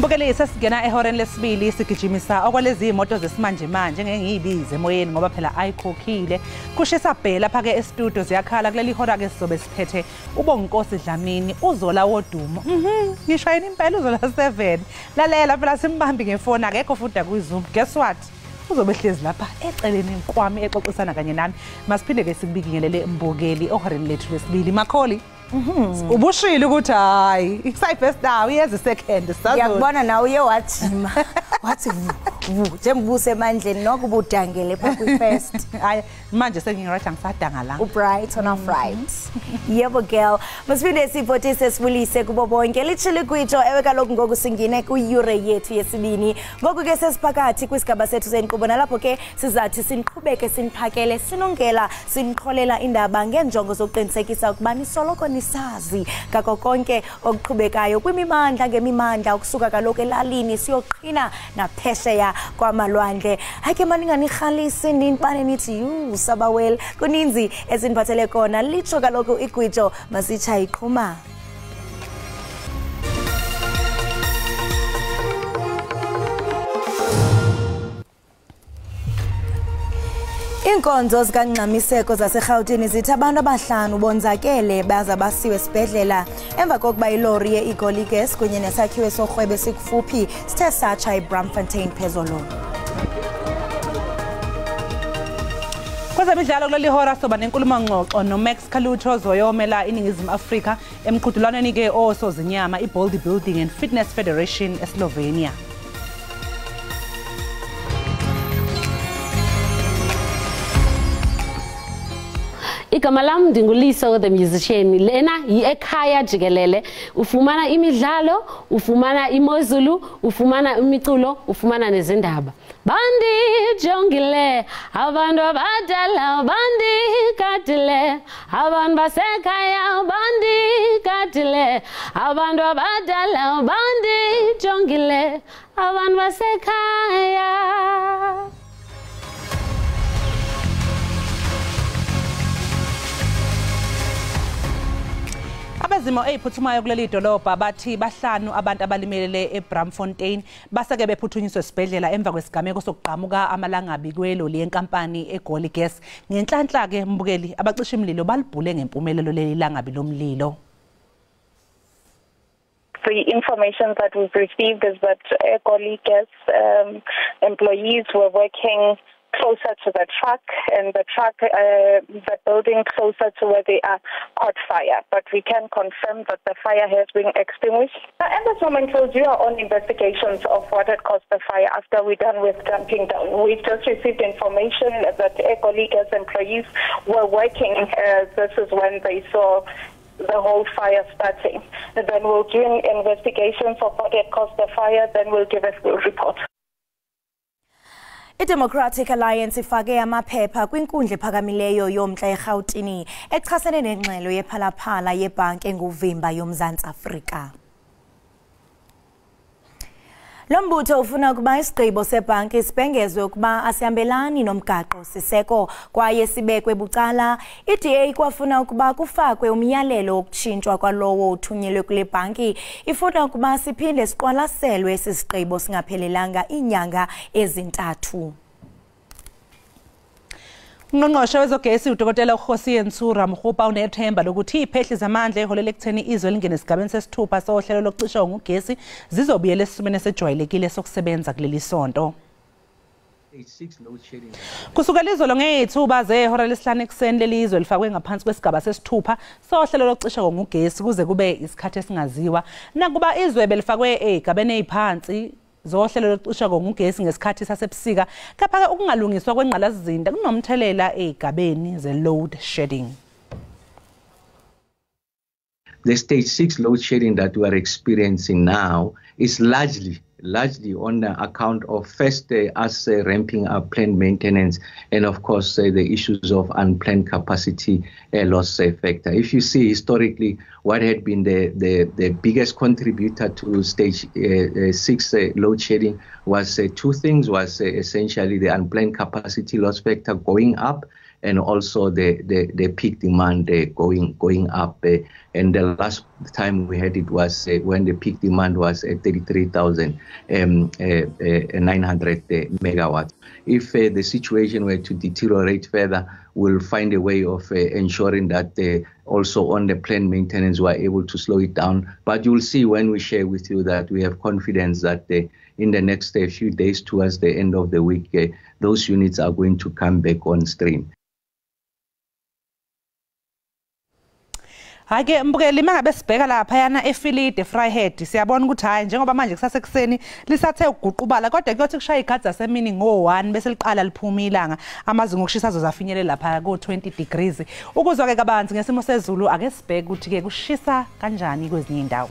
Mbukeli sesingena ehoreni lesibili sigijimisa okwalezi imoto zesimanje manje ngengiyibize emoyeni ngoba phela ayikhokhile kushisa bhela phake e-studio ziyakhala kuleli hora ke sizobe siphethe uBonginkosi Dlamini uzola wodumo ngisho yena impela uzola 7 lalela phela simbambi ngefoni akekho futhi kuZoom guess what uzobe hlezi lapha eceleni kwami exoxisana kanye nami masiphinde ke sikubingelele Mbukeli ohoreni lethu lesibili Makholi ubushilo ukuthi hayi isayifirst now iyeza second sazo yakubona nawe uye wajima wathi njengobuse emandleni nokubudangele phambi first hayi manje sengingirathi angisadanga la ubright on our fright yebo girl masifinde siphothise sibulise kubo bonke lichile kwitho ewe kaloku ngoku singine ku Euro yethu yesibini ngoku ke sesiphakathi kwisigaba sethu senqubo nalapho ke sizathi sinqhubeke sinphakele sinongela sinqholela indaba ngenjongo zokuqinisekisa ukuba nisoloko nisazi ngakho konke okuqhubekayo kwimimandla ngemimandla ukusuka kaloku elalini siyoqhina naphesheya kwamalwandle hake maninganirhalisi ninibane nithi sabawel kuninzi esiniphathele kona litsho kaloku igwijo masitsha iqhuma Inkonzo zikaNgxamiseko zaseGauteng zithi abantu abahlanu bonzakele baza basiwe esibhedlela emva kokuba ilori ye-Ekhaya gas kunye nesakhiwo sorhwebo esikufuphi sithe satsha eBramfontein phezolo. Kwezemidlalo kuleli hora soba nenkulumo ngxoxo noMax Khalutho zoyomela iNingizimu Afrika emqhudelwaneni ke osozinyama iBodybuilding and Fitness Federation eSlovenia. Igama lam ndinguLiso the musician lena Ekhaya Jikelele ufumana imidlalo ufumana imozulu ufumana imiculo ufumana nezindaba bandi jongile abantu abadala bandi katile abantu basekhaya bandi katile abantu abadala bandi jongile abantu basekhaya Abazimo eyiphuthumayo kuleli dolobha bathi bahlanu abantu abalimelele eBramfontein baseke bephuthunyiswe esibhedlela emva kwesigameko sokuqhamuka amalangabi kweloli yenkampani eGoli Gas ngenhlanhla ke Mbukeli abacisha imlilo balibhule ngempumelelo leli langabi lomlilo. The information that we've received is that Ekhaya Gas employees were working closer to the truck and the truck, the building closer to where they are caught fire. But we can confirm that the fire has been extinguished. At this moment, we are on investigations of what had caused the fire after we're done with dumping down. We've just received information that Ekhaya Gas employees were working. This is when they saw the whole fire starting. And then we'll do investigations of what had caused the fire, then we'll give a full report. iDemocratic Alliance ifake amaphepha kwinkundla ephakamileyo yomntla eGauteng echasene nengxelo yephalaphala yebhanki enguvimba yoMzantsi Afrika. Lombutho ufuna ukuba isigqibo sebhanki sibhengezwe ukuba asihambelani nomgaqo siseko kwaye sibekwe bucala. iDA kwafuna ukuba kufakwe umyalelo wokutshintshwa kwalowo uthunyelwe kule bhanki. Ifuna ukuba siphinde siqwalaselwe esi sigqibo singaphelelanga iinyanga ezintathu. Ngqongqoshe wezogesi uDokotela uGosiye Nsura Mkhupa unethemba lokuthi iphehli zamandla eholele ekutheni izwe lingene esigabeni sesithupha sohlelo lokucisha ngogesi zizobuyela esimeni esejwayelekile sokusebenza kuleli sonto. Kusukela izolo ngeyithuba zehora lesihlanu ekuseni lelizwe lifakwe ngaphansi kwesigaba sesithupha sohlelo lokucisha ngogesi kuze kube isikhathi esingaziwa nakuba izwe belifakwe egabeni eziphansi zohlelo lokucisha ngogesi ngesikhathi sasebusika kapha ukungalungiswa kwengqalasizinda kunomthelela egabeni ze-load shedding. The stage 6 load shedding that we are experiencing now is largely on the account of first us ramping up planned maintenance and of course the issues of unplanned capacity loss factor. If you see historically what had been the biggest contributor to stage 6 load shedding was two things, was essentially the unplanned capacity loss factor going up and also the peak demand going up. And the the time we had it was when the peak demand was at 33,900 megawatts. If the situation were to deteriorate further, we'll find a way of ensuring that also on the planned maintenance we are able to slow it down. But you'll see when we share with you that we have confidence that in the next few days towards the end of the week, those units are going to come back on stream. Hake mbukeli mangabe sibheka lapha yana efilide Vryheid siyabona ukuthi hayi njengoba manje kusasekuseni lisathe ukuguqubala kodwa kuyothi kushaya igadi zasemini ngo1 bese liqala liphuma ilanga amazinga okushisa azozafinyelela lapha ko20 degrees ukuzwa ke kabanzi ngesimo sezulu ake sibheke ukuthi ke kushisa kanjani kwezinye indawo.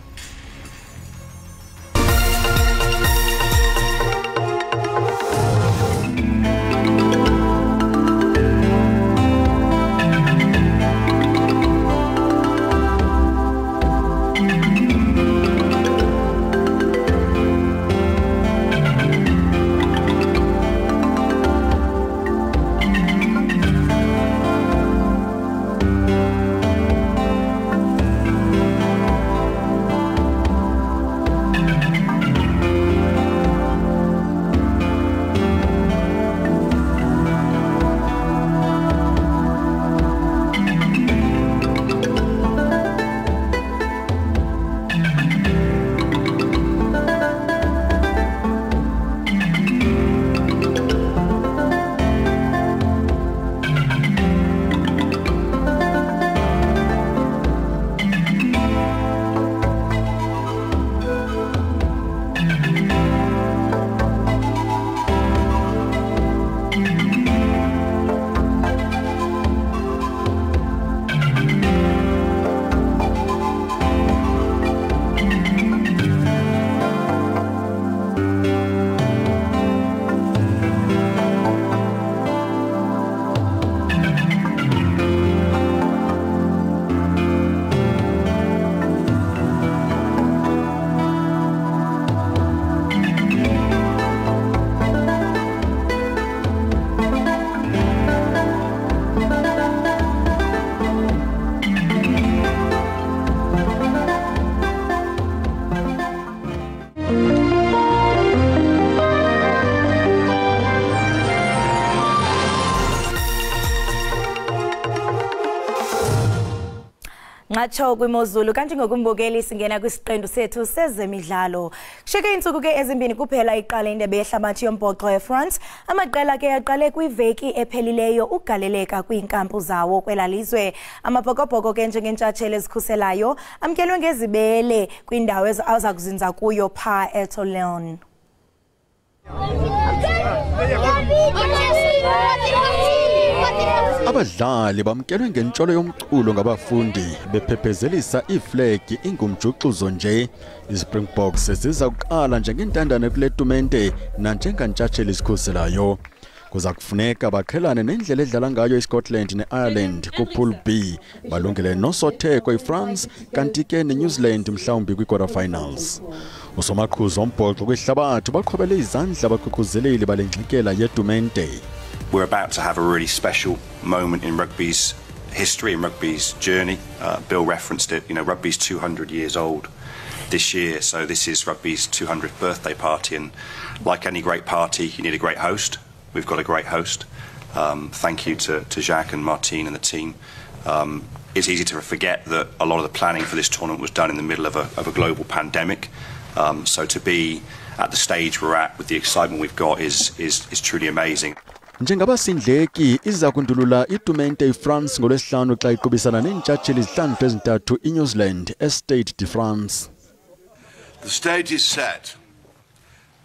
Ngacho kwimozulu kanti ngokumbukeli singena kwisiqendu sethu sezemidlalo. Kushike insuku ke ezimbini kuphela iqala indebe yehlabathi yombhoxo eFrance. Amaqela ke aqale kwiveki ephelileyo ugaleleka kwinkampu zawo kwelalizwe. Amabhokobhoko ke njengentshatsheli ezikhuselayo amkelwe ngezibele kwindawo aza kuzinza kuyo pha eToulon. Abadlali bamkelwe ngentsholo yomculo ngabafundi bephephezelisa iflag ingumjuxuzo nje. iSpringboks siza kuqala njengentandane kuletumente nanjengantshatsheli esikhuselayo. Kuza kufuneka baqhelane nendlela edlala ngayo iScotland neIreland kupool B balungele nosotheko iFrance kanti ke neNew Zealand mhlawumbi kwi-quarterfinals. Usomaqhuzu ombhoxo kwihlabathi baqhobele izandla abaqhuquzeleli balengxikela yetumente. We're about to have a really special moment in rugby's history and rugby's journey. Bill referenced it, rugby's 200 years old this year, so this is rugby's 200th birthday party, and like any great party, you need a great host. We've got a great host. Thank you to Jacques and Martine and the team. It's easy to forget that a lot of the planning for this tournament was done in the middle of a global pandemic. So to be at the stage we're at with the excitement we've got is truly amazing. Njengabasindleki iza kundulula itumente iFrance ngolwesihlanu xa iqubisana neentshatsheli ezinhlanu ezintathu iNew Zealand eStade de France. The stage is set.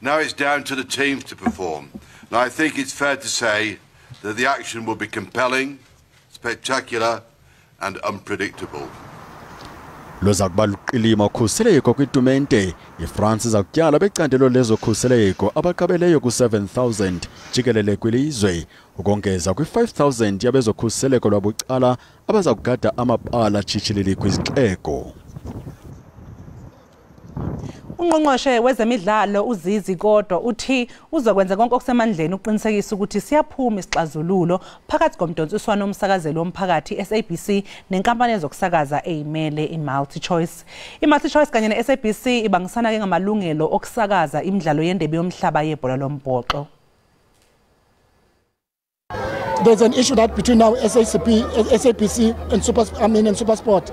Now it's down to the teams to perform. And I think it's fair to say that the action will be compelling, spectacular and unpredictable. Loza kuba luqilima ukhuseleko kwitumente iFrance iza kutyala becandelo lezokhuseleko abaqabeleyo ku-7,000 jikelele kwilizwe ukongeza kwi-5,000 yabezokhuseleko lwabucala abaza kugada amabala tshitshilili kwizixeko. Ungqongqoshe wezemidlalo uZizi kodwa uthi uzokwenza konke okusemandleni ukuqinisekisa ukuthi siyaphuma isixazululo phakathi komdonsiswano womsakazelo womphakathi SABC nenkampani ezokusakaza eyimele iMultiChoice. iMultiChoice kanye neSABC ibangisana ke ngamalungelo okusakaza imidlalo yendebe yomhlaba yebhola lombhoxo. There's an issue that between now SABC and SuperSport.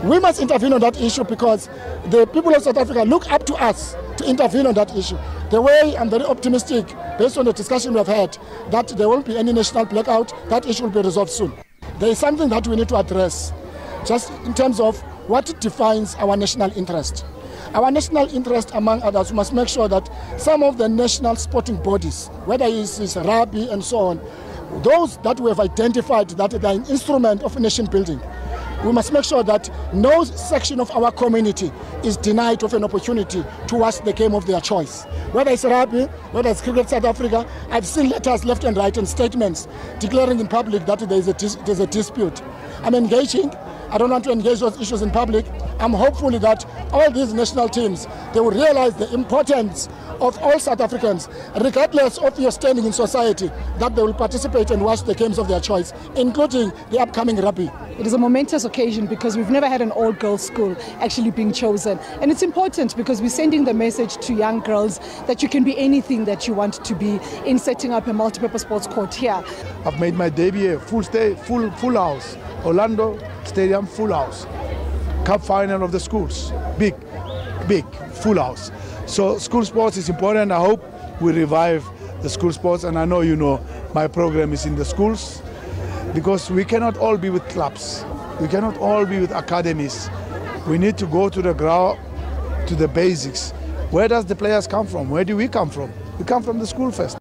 We must intervene on that issue because the people of South Africa look up to us to intervene on that issue. The way I'm very optimistic, based on the discussion we've had, that there won't be any national blackout, that issue will be resolved soon. There is something that we need to address, just in terms of what defines our national interest. Our national interest, among others, we must make sure that some of the national sporting bodies, whether it's rugby and so on, those that we have identified that they are an instrument of nation building, we must make sure that no section of our community is denied of an opportunity to watch the game of their choice. Whether it's rugby, whether it's cricket South Africa, I've seen letters left and right and statements declaring in public that there's a dispute. I'm engaging. I don't want to engage those issues in public. I'm hopeful that all these national teams, they will realize the importance of all South Africans, regardless of your standing in society, that they will participate and watch the games of their choice, including the upcoming rugby. It is a momentous occasion because we've never had an all-girls school actually being chosen. And it's important because we're sending the message to young girls that you can be anything that you want to be in setting up a multi-purpose sports court here. I've made my debut here, full house. Orlando Stadium, full house. Cup final of the schools, big, full house. So school sports is important. I hope we revive the school sports, and I know you know my program is in the schools, because we cannot all be with clubs. We cannot all be with academies. We need to go to the ground, to the basics. Where does the players come from? Where do we come from? We come from the school first.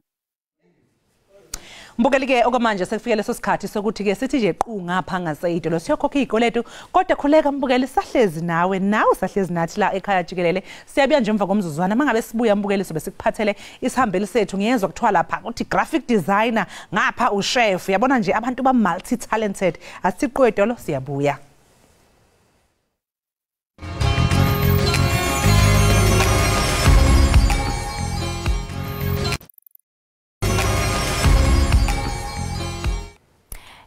Mbukeli ke okwamanje sekufike leso sikhathi sokuthi ke sithi nje qhu ngapha ngaseyidolo siyokhokha igolethu kodwa khuleka mbukeli sahlezi nawe sahlezi nathi la ekhaya Jikelele siyabuya nje emva komzuzwana mangabe sibuya mbukeli sobe sikuphathele isihambeli sethu ngiyezwa kuthiwa lapha uthi graphic designer ngapha uchef yabona nje abantu ba multi talented asiqhwe idolo siyabuya.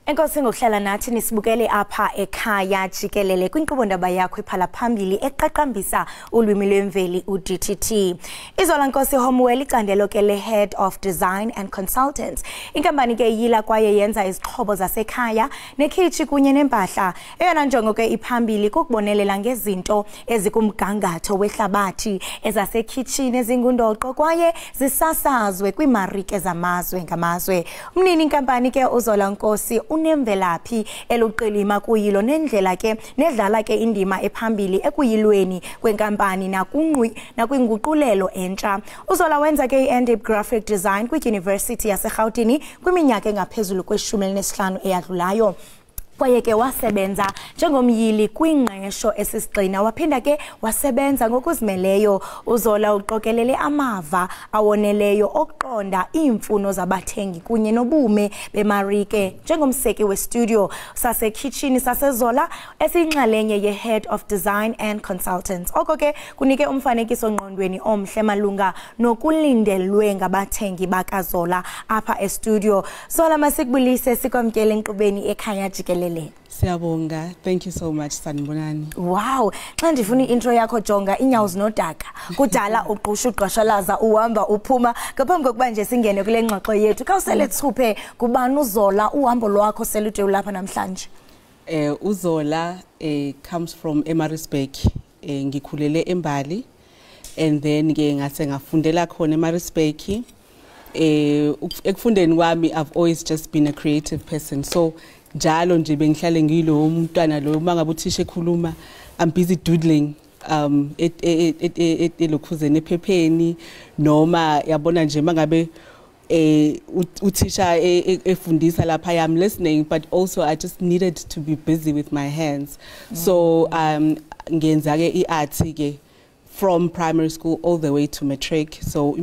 Enkosi ngokuhlala nathi nisibukele apha ekhaya Jikelele kwinkqubo ndaba yakho iphala phambili eqaqambisa ulwimi lwemveli uDTT. Izola Nkosi Homwell icandelo ke le Head of Design and Consultants. Inkampani ke yila kwaye yenza izixhobo zasekhaya nekhitshi kunye nempahla. Eyona njongo ke iphambili kukubonelela ngezinto ezikumgangatho wehlabathi ezasekhitshini ezingundoqo kwaye zisasazwe kwimarike zamazwe ngamazwe. Umnini inkampani ke uZola Nkosi unemvelaphi eluqilima kuyilo nendlela ke nedlala ke indima ephambili ekuyilweni kwenkampani nakwinguqulelo entsha. Uzola wenza ke i-NDIP graphic design kwi-University yaseGauteng kwiminyaka engaphezulu kwe-15 eyadlulayo. Kwaye ke wasebenza njengomyili kwingqesho esisigxina waphinda ke wasebenza ngokuzimeleyo. Uzola uqokelele amava awoneleyo okuqonda iimfuno zabathengi kunye nobume bemarike njengomseki westudio sasekhitchini saseZola esiyinxalenye ye-Head of Design and Consultants. Oko ke kunike umfanekiso ngqondweni omhle malunga nokulindelwe ngabathengi bakaZola apha estudio. Zola masikubulise sikwamkele enkqubeni ekhaya Jikelele. Siyabonga, thank you so much Sanibonani. Wow, xa ndifuna intro yakho jonga inyawo zinodaka kudala uqusha uqashalaza uhamba uphuma ngaphambi kokuba nje singene kule ngxoxo yethu. Ka usele thuphe kubani uZola uhambo lwakho selude ulapha namhlanje? uZola comes from eMaritzburg. Ngikhulele eMbali and then ke ngase ngafundela khona eMaritzburg. Ekufundeni kwami I've always just been a creative person, so njalo nje bengihlale ngilo umntwana lo mangabe uthisha ekhuluma I'm busy doodling elokhuzeni ephepheni noma yabona nje mangabe uthisha efundisa lapha I'm listening, but also I just needed to be busy with my hands. So ngenza ke iart ke from primary school all the way to matric. So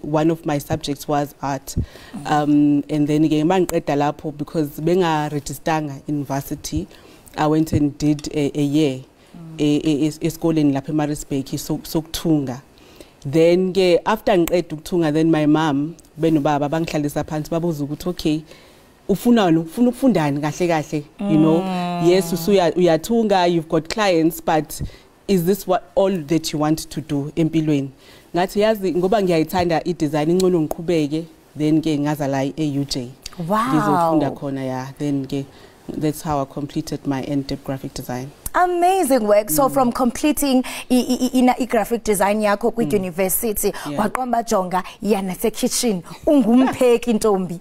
one of my subjects was art. And then again, mangiqeda lapho because benga registeranga university, I went and did a year esikoleni lapha eMaritzburg sokuthunga. Then ke after ngiqeda ukuthunga, then my mom benobaba bangihlalisa phansi babuza ukuthi okay ufuna ukufundani kahle you know, yes uyathunga, you've got clients, but is this what all that you want to do empilweni? Ngathi yazi ngoba ngiyayithanda i-design ingcono ngiqhubeke, then ke ngaza la e-UJ. Wow. Ngizofunda khona, yeah. Then ke that's how I completed my end graphic design. Amazing work. So from completing graphic design yakho kwi university waqomba jonga yana se kitchen ungumpheki ntombi.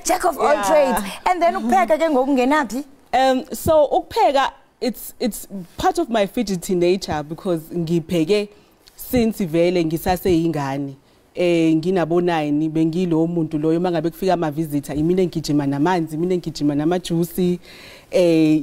Jack of all trades. And then ukupheka ke ngokungenaphi? So ukupheka it's part of my fidgety nature because ngipheke since ivele ngisaseyingane. Nginabo 9 bengilo umuntu loyo mangabe kufika ama visitor imine ngijima namanzi, imine ngijima namajuice,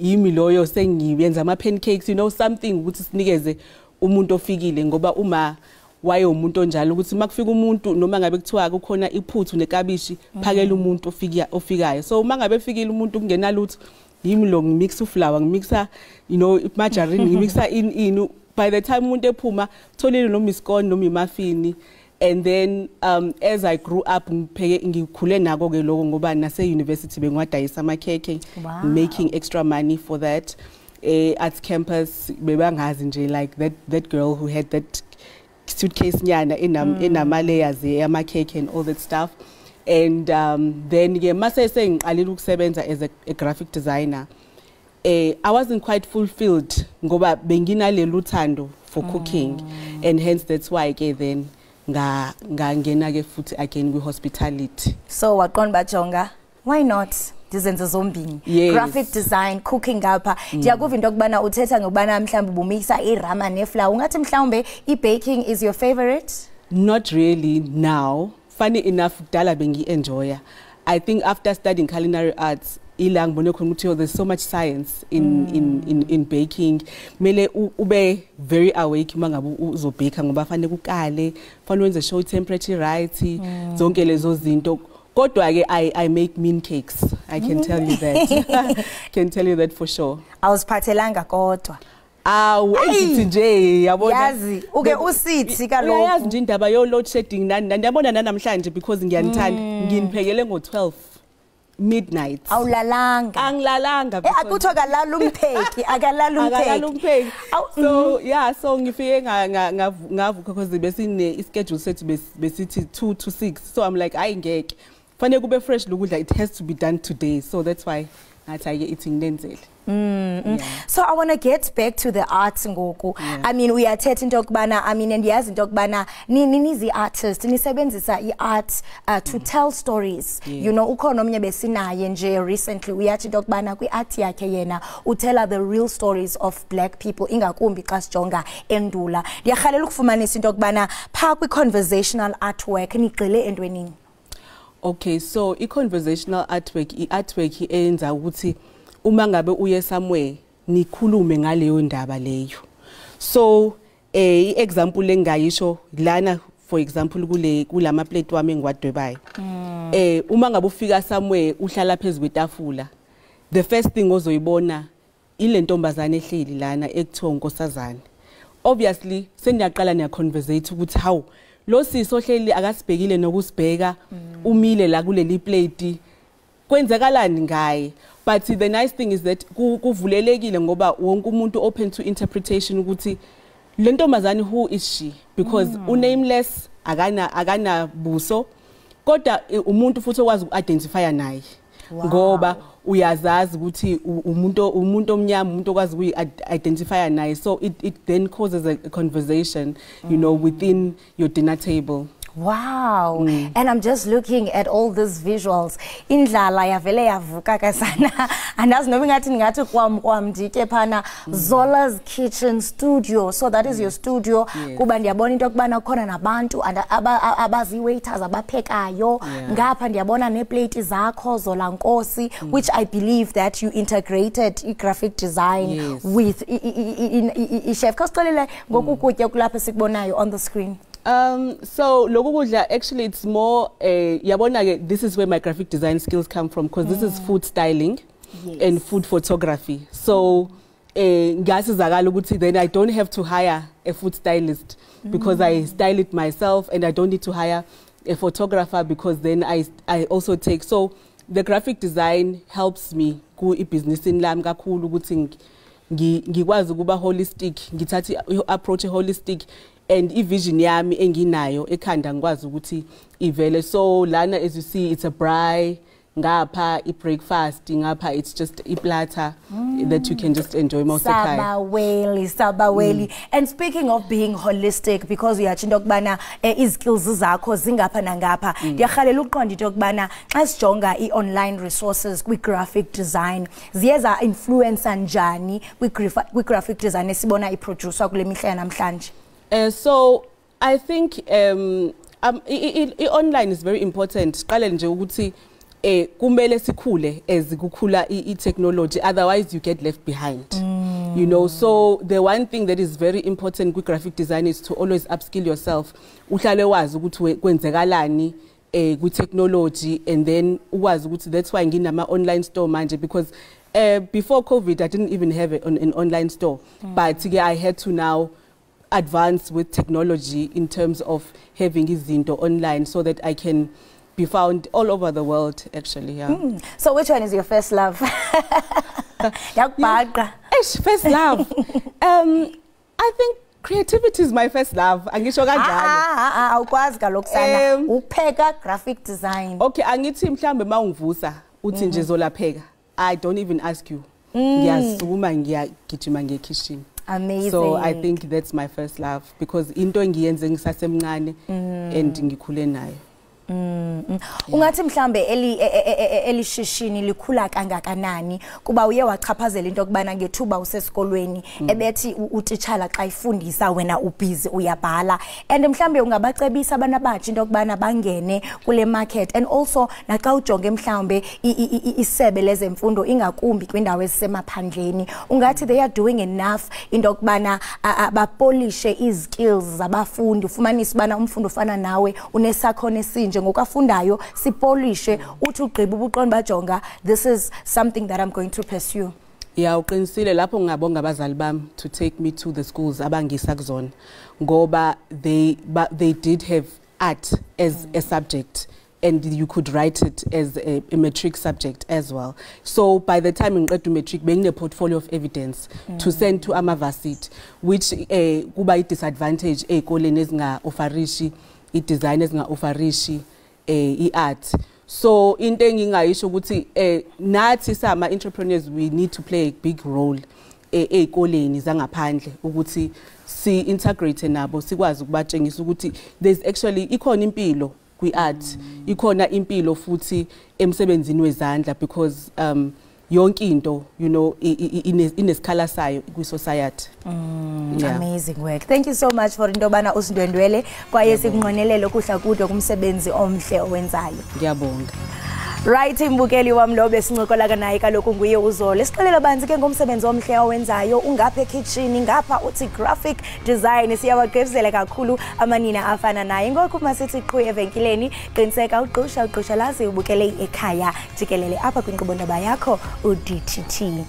yimi loyo sengiyenza ama pancakes, you know, something ukuthi sinikeze umuntu ofikile, ngoba uma waye umuntu onjalo ukuthi makufika umuntu noma ngabe kuthiwa kukhona iphuthu nekabishi phakela umuntu ofikayo. So mangabe efikile umuntu kungenalutho yimi lo ngimix uflour, ngimixa you know margarine, ngimixa in by the time umuntu ephuma tholile noma iscone noma imuffin. And then as I grew up ngikhule nako ke lokho ngoba nase university bengwadayisa ama cake, making extra money for that. At campus bebangazi nje like that girl who had that suitcase nyana enama layers ama cake and all that stuff. And then ke mase sengiqalile ukusebenza as a graphic designer, I wasn't quite fulfilled ngoba benginalelo uthando for cooking, and hence that's why ke then ngangena ke futhi again kwi hospitality. So waqonba jonga, why not dizenze zombini? Graphic design, cooking apha. Ndiyakuva into kubana uthetha ngobana mhlawumbe bumixa irama neflour. Ungathi mhlawumbe i-baking is your favorite? Not really now. Funny enough, dala bengi enjoya. I think after studying culinary arts, ilang bone khona ukuthi there's so much science in baking. Mele ube very awake mangabe uzobheka ngoba fanele ukale, fanele wenze show temperature right, zonke lezo zinto. Kodwa ke I make mean cakes. I can tell you that. Can tell you that for sure. Awuziphathelanga kodwa. Ezithi nje yabona. Yazi uke usithi kaloko. Yazi nje indaba yo load shedding nani ndiyabona namhlanje because ngiyanithanda nginiphekele ngo12 midnight. Awulalanga. Angilalanga. Akutho kalala umpheki, akalala umpheki. So yeah, so ngifike ngavuka because besine ischedule sethu besithi 2 to 6. So I'm like ayingeke. Fanele kube fresh lokudla, it has to be done today. So that's why ngathi ake eating nenzele. So I want to get back to the arts ngoku. I mean uyathetha into kubana, I mean ndiyazi into kubana nizi artists nisebenzisa i-art to tell stories. You know ukhona omnye besinaye nje recently uyathi into kubana kwi-art yakhe yena utella the real stories of black people ingakumbi xa sijonga endula. Ndiyarhalela ukufumanisa into kubana pha kwi-conversational artwork nigxile entwenini. Okay, so i-conversational artwork eyenza ukuthi uma ngabe uye somewhere nikhulume ngaleyo ndaba leyo. So i-example lengayisho lana, for example kulama plate wami engiwadwebayo. Uma ngabe ufika somewhere uhlala phezulu kwetafula, the first thing ozoyibona ile ntombazane ehleli lana ekuthiwa unkosazane. Obviously seniyaqala niya conversate ukuthi how lo sisi ohleli akasibhekile nokusibheka umile la kuleli plate kwenzakalani ngaye. But the nice thing is that kuvulelekile ngoba wonke umuntu open to interpretation ukuthi le ntombazane who is she, because unameless akana buso kodwa umuntu futhi okwazi ukidentify naye ngoba uyazazi ukuthi umuntu omnyama umuntu okwazi ukidentify naye. So it then causes a conversation, you know, within your dinner table. Wow. And I'm just looking at all these visuals. Indlala yavele yavuka kasana. Andazi noma ngathi kwam ndike phana Zola's Kitchen Studio. So that is your studio. Kuba ndiyabona into kubana khona nabantu abazi waiters abaphekayo. Ngapha ndiyabona neplate zakho Zola Nkosi, which I believe that you integrated graphic design with chef. Kasixolele ngokukutya kulapha sikubonayo on the screen. So lokudla actually it's more yabona this is where my graphic design skills come from, because this is food styling and food photography. So ngasizakala ukuthi then I don't have to hire a food stylist because I style it myself, and I don't need to hire a photographer because then I also take. So the graphic design helps me ku business in lami kakhulu ukuthi ngikwazi ukuba holistic, ngithatha approach holistic, and vision yami enginayo ekhanda ngikwazi ukuthi ivele. So lana, as you see, it's a braai, ngapha breakfast, ngapha it's just platter that you can just enjoy most of the time. Sabaweli. And speaking of being holistic, because uyatsho into yokubana izikills zakho zingapha nangapha, ndiyahalela uqonda into yokubana xa sijonga i-online resources kwi-graphic design ziyeza influencer njani kwi-graphic design esibona iproducer kule mihla yanamhlanje? So I think online is very important. Qale nje ukuthi kumele sikhule as kukhula i-technology, otherwise you get left behind. You know, so the one thing that is very important with graphic design is to always upskill yourself. Uhlale wazi ukuthi kwenzekalani with technology, and then uwazi ukuthi that's why nginama online store manje, because before COVID I didn't even have an online store, but I had to now advance with technology in terms of having izinto online so that I can be found all over the world, actually. Yeah. So which one is your first love? First love. I think creativity is my first love. Angisho kanjalo. Awukwazi kaloko sana upheka graphic design. Okay, angithi mhlambe mawungivusa uthi nje zolapheka. I don't even ask you. Ngiyasukuma ngiyagijima ngekitchen. Amazing. So I think that's my first love, because into engiyenze ngisasemncane and ngikhule nayo. Ungathi mhlambe elishishini likhula kangakanani kuba uye wachaphazela into yokubana ngethuba usesikolweni ebethi utitshala xa ifundisa wena ubhizi uyabhala, and mhlambe ungabacebisa abana abatsha into yokubana bangene kule market, and also naxa ujonge mhlambe isebe lezemfundo ingakumbi kwindawo ezisemaphandleni, ungathi they are doing enough into yokubana bapolishe izikills zabafundi, ufumanise bana umfundi ufana nawe unesakhono esinje ngokafundayo sipolishe uthi ugqiba ubuqondo bajonga this is something that I'm going to pursue. Yeah, uqinisile lapho ngabonga abazali bami to take me to the schools abangisa kuzona ngoba they did have art as a subject, and you could write it as a matric subject as well. So by the time ngiqeda matric bengine a portfolio of evidence to send to ama-varsity, which kuba i-disadvantage ey'koleni ezinga offerishi i-design ezinga offerishi i-art. So into engingayisho ukuthi nathi sama entrepreneurs we need to play a big role ey'koleni zangaphandle ukuthi si integrate nabo, sikwazi ukubatshengisa ukuthi there's actually ikhona impilo kwi-art, ikhona impilo futhi emsebenzini wezandla, because yonke into, you know, inesikhala sayo kwi-society. Yeah. Amazing work. Thank you so much for into yobana usindwendwele kwaye sikunqonelele ukuhla kude kumsebenzi omhle owenzayo. Ngiyabonga. Right, imbukeli wami lo besincokola naye kaloku nguye uZolo. Sixolela banzi ke ngomsebenzi omhle owenzayo, ungapha ekitchen, ngapha uthi graphic design, siyawagqibezela kakhulu amanina afana naye. Ngoku masithi qhu evenkileni, qiniseka uqhusha lazi ubukele ekhaya jikelele apha kwinkqubo-ndaba yakho uDTT.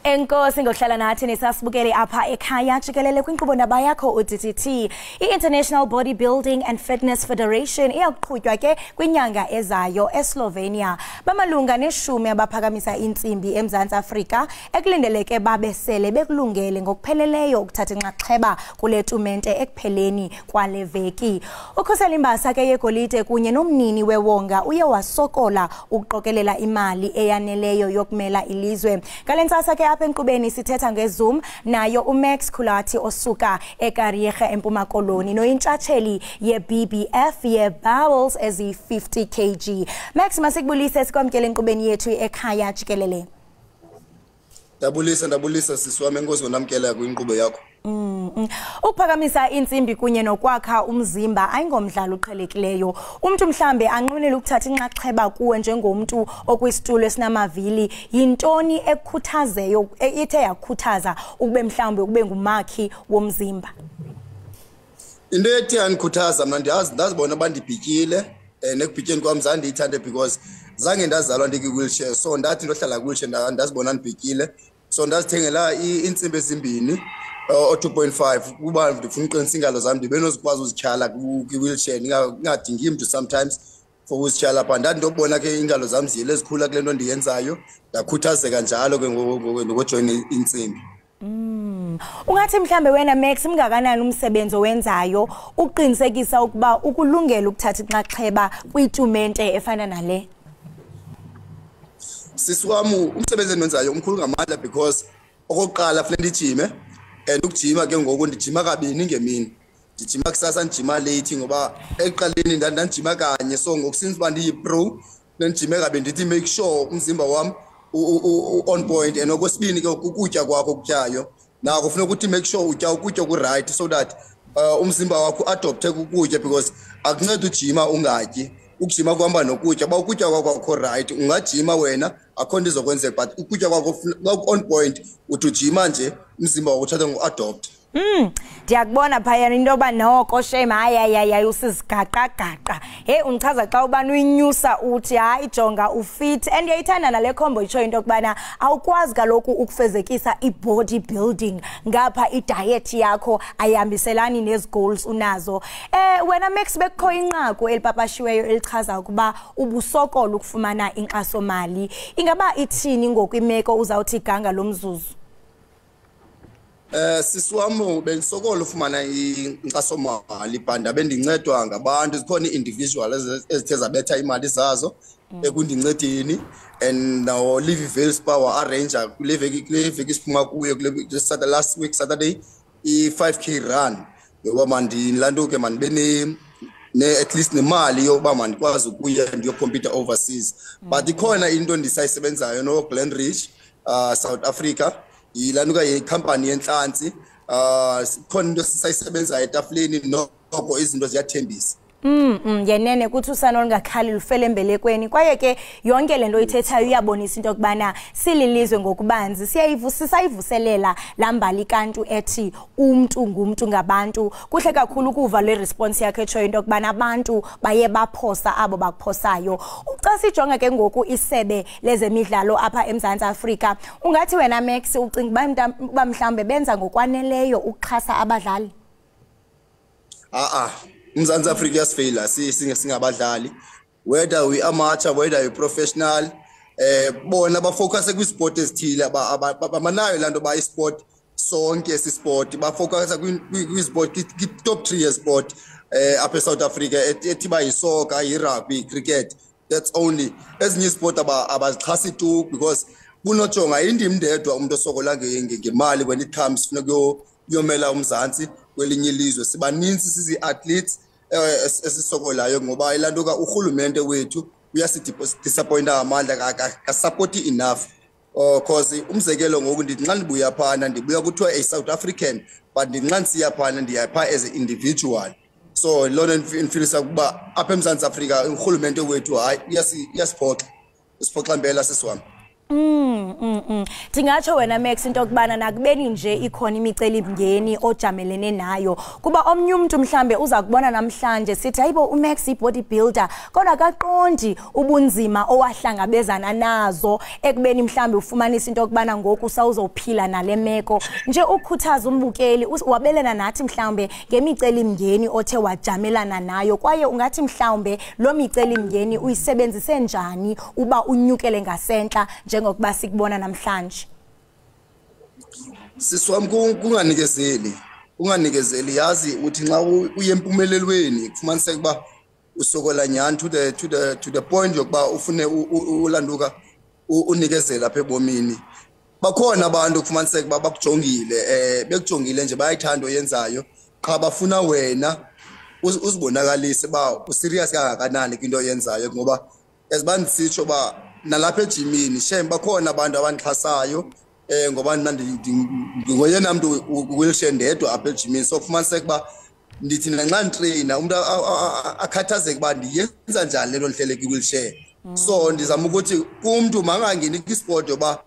Enkosi ngokuhlala nathi nesasibukele apha ekhaya jikelele kwinkqubo-ndaba yakho uDTT. I-International Bodybuilding and Fitness Federation iyaqhutywa ke kwinyanga ezayo eSlovenia. Bamalunga ne-10 abaphakamisa intsimbi eMzantsi Afrika ekulindeleke babesele bekulungele ngokupheleleyo ukuthatha inxaxheba kule tumente ekupheleni kwale veki. Ukhusela imbasa ke yegolide kunye nomnini wewonga uye wasokola ukuqokelela imali eyaneleyo yokumela ilizwe. Ngale ntsasa ke apha enkqubeni sithetha ngeZoom nayo uMax Khulathi osuka eKariyerha eMpuma Koloni noyintshatsheli ye-BBF ye-bowels ezi-50 kg. Max, masikubulise sikwamkele enkqubeni yethu ekhaya jikelele. Ndabulisa sisi wami, enkosi ngonamkela kwinkqubo yakho. Ukuphakamisa intsimbi kunye nokwakha umzimba ayingomdlalo uqhelekileyo. Umuntu mhlambe anqwenela ukuthatha inxaxheba kuwe njengomuntu okwisitulo esinamavili. Yintoni ekukhuthazeyo ithe yakhuthaza ukube mhlambe ube ngumakhi womzimba? into ethi yandikhuthaza mna ndazibona bandibhityile nekubhityeni kwam zandiyithande because zange ndazalwa ndikwi-wheelchair so ndathi ndohlala kwi-wheelchair ndazibona ndibhityile so ndazithengela iintsimbi ezimbini o-2.5 kuba ndifuna uqinisa iingalo zam ndibe nozikwazi uzityhala kwi-wheelchair ndingadingi mntu sometimes for uzityhala pha ndathi ndobona ke iingalo zam ziyele ezikhula kule nto ndiyenzayo ndakhuthazeka njalo ke ngokujoyina intsimbi. Ungathi mhlambe wena Max mngakanani umsebenzi owenzayo uqinisekisa ukuba ukulungela ukuthatha inxaxheba kwitumente efana nale? Sisi wami umsebenzi enwenzayo umkhulu ngamandla because okokuqala kufanele ndijime and ukujima ke ngoku ndijima kabini ngemini. Ndijima kusasa ndijima late ngoba eqaleni ndandijima kanye so ngoku since bandiyipro ndijime kabini ndithi make sure umzimba wami on point and okwesibini ke ukutya kwakho okutyayo nako kufanele ukuthi make sure utya ukutya ku right so that umzimba wakho adopte ukutya because akunceda ujima ungatyi ukujima kuhamba nokutya ba ukutya kwakho right ungajima wena akho nto izokwenzeka but ukutya kwakho on point uthi ujima nje umzimba wakho uthatha ngo-adopt. Ndiyakubona phaya into yoba noko shame hayi usizigaqagaqa. Hey undichaza xa ubani uyinyusa uthi hayi jonga ufit and yayithanda nale combo itsho into yokubana awukwazi kaloku ukufezekisa i-body building ngapha i-diet yakho ayihambiselani nezi-goals unazo. Wena Max bekukho inqaku elipapashiweyo elichaza ukuba ubusokolo ukufumana inkxasomali. Ingaba ithini ngokwimeko uzawuthi iganga lo mzuzu? Sisi wami bengisokola ufumana inkxasomali bhanda bendincedwa ngabantu zikhona i-individual ezithe zabetha imali zazo ekundincedeni and now Livy Vales Power arranger kule veki siphuma kuyo kule last week Saturday i-5k run yoba mandilanduke mandibene at least nemali yoba mandikwazi ukuya ndiyocompete overseas but ikhona into endisayisebenzayo no Glenridge South Africa ilanuka yecompany yenhlansi khona into sisayisebenza etafuleni noko izinto ziyathembisa. Yenene kuthi usana olungakhali lufele embelekweni kwaye ke yonke lento ithethayo iyabonisa into yokubana sililizwe ngokubanzi sisayivuselela lambali kantu ethi umuntu ngumuntu ngabantu. Kuhle kakhulu ukuva le response yakhe etsho into yokubana abantu baye baphosa abo bakuphosayo. Uxa sijonga ke ngoku isebe lezemidlalo apha eMzantsi Afrika ungathi wena Max ucinga uba mhlambe benza ngokwaneleyo ukuxhasa abadlali? Mzantsi Africa yasifeyila singabadlali whether we amateur whether we professional bona bafocus kwi-sport ezithile abanayo lanto ba i-sport sonke esi-sport bafocus kwi-sport top 3 ye-sport apha eSouth Africa ethi ba yisoka yi-rugby cricket that's only ezinye i-sport abazixhasi tu because kunojonga indima ndedwa umuntu osokola ngemali when it comes funeka uyomela umzantsi kwelinye ilizwe sibaninzi sizi-athletes esisokolayo ngoba ilantuka urhulumente wethu uyasidisappointa ngamandla kasupporti enough cause umzekelo ngoku ndithi nxa ndibuya phana ndibuya kuthiwa a-South African but nxa ndisiya phana ndiyapha as an individual so loo nto ndifilisa ukuba apha eMzantsi Afrika urhulumente wethu hayi usiphoxa mpela sisiwami. Ndingatsho wena Max into yokubana nakubeni nje ikhona imicelimngeni ojamelene nayo kuba omnye umuntu mhlambe uza kubona namhlanje sithi hayibo uMax i-bodybuilder kodwa akaqondi ubunzima owahlangabezana nazo ekubeni mhlambe ufumanisa into yokubana ngoku usawuzophila nale meko nje ukukhuthaza umbukeli wabelana nathi mhlambe ngemicelimngeni othe wajamelana nayo kwaye ungathi mhlambe lo micelimngeni uyisebenzise njani uba unyukele ngasentla njengokuba sikubona namhlanje? Sisiwami kunganikezeli yazi uthi nxa uye empumelelweni kufumaniseka uba usokola nyani to the point yokuba ufune ulanduka unikezela apha ebomini. Bakhona abantu kufumaniseka uba bekujongile nje bayayithanda oyenzayo qha bafuna wena uzibonakalise uba userious kangakanani kwinto oyenzayo ngoba ezibandisitsho uba nalapha ejimini shem bakhona abantu abandixhasayo ngoba ngoyena muntu wheelchair ndedwa apha ejimini so kufumaniseka uba ndithi nanxa nditreyina umuntu akhathazeke uba ndiyenza njani lento ndihlele kwi-wheelchair so ndizama ukuthi umntu mangangeni kwi-sport yoba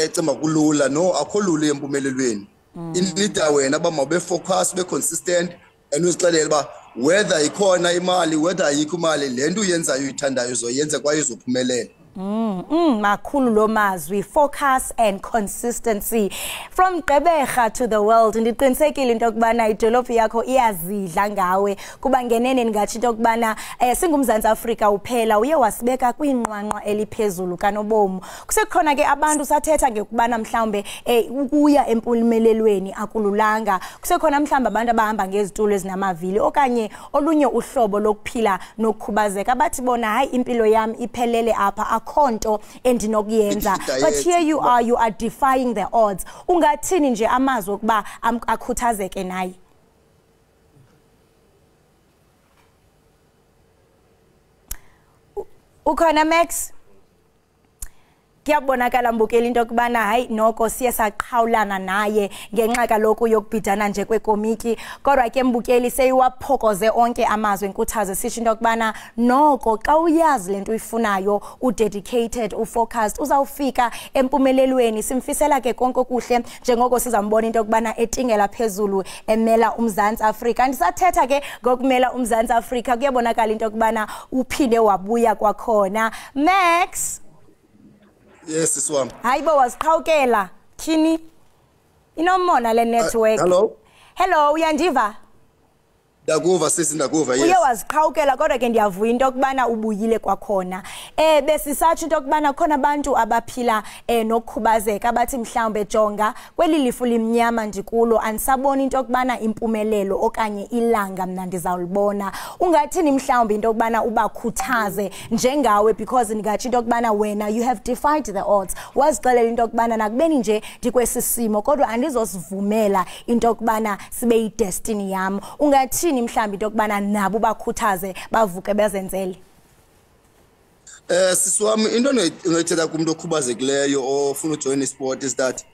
ecemba kulula no akho lula empumelelweni inida wena uba mawube-focus ube-consistent and uzixelele ba whether ikhona imali whether ayikho imali lento uyenzayo uyithandayo uzoyenza kwaye uzophumelela. Makhulu lo mazwi, focus and consistency. From Gqeberha to the world, ndiqinisekile into yokubana idolophu yakho iyazidla ngawe kuba ngenene ningathi into yokubana singumzantsi Afrika uphela uye wasibeka kwinqwanqwa eliphezulu kanobomu. Kusekhona ke abantu sathetha ngekubana mhlawumbe ukuya empumelelweni akululanga. Kusekhona mhlawumbe abantu abahamba ngezitulo ezinamavili okanye olunye uhlobo lokuphila nokukhubazeka abathi bona hayi impilo yami iphelele apha konto endinokuyenza. But here you are defying the odds. Ungathini nje amazwi okuba akhuthazeke naye? Ukhona Max? Kuyabonakala mbukeli into kubana hayi noko siye saqhawulana naye ngenxa kaloku yokubhidana nje kwekomiki kodwa ke mbukeli seyiwaphokoze onke amazwi enkuthazo sisho into kubana noko xa uyazi lento uyifunayo udedicated ufocused uzawufika empumelelweni simfisela ke konke okuhle njengoko sizambona into kubana etingela phezulu emela umzantsi Afrika andisathetha ke ngokumela umzantsi Afrika kuyabonakala into kubana uphinde wabuya kwakhona Max. Yes, siswami. Hayibo wasiqhawukela. Thini? Inomona le network. Hello. Hello, uyandiva? Ndakuva sisi ndakuva yes. Uye waziqhawukela kodwa ke ndiyavuya into kubana ubuyile kwakhona. Besisatsho into kubana khona abantu abaphila nokukhubazeka abathi mhlawumbe jonga kweli lifu limnyama ndikulo anisabona into kubana impumelelo okanye ilanga mina ndizawulibona. Ungathini mhlawumbe into kubana ubakhuthaze njengawe because ningathi into kubana wena you have defied the odds. Wazixelela into kubana nakubeni nje ndikwesisimo kodwa andizosivumela into kubana sibe yidestiny yami. Ungathini mhlambi into kubana nabo bakhuthaze bavuke bezenzele? Siswami into engayithetha kumuntu okhubazekileyo ofuna ujoin isport is that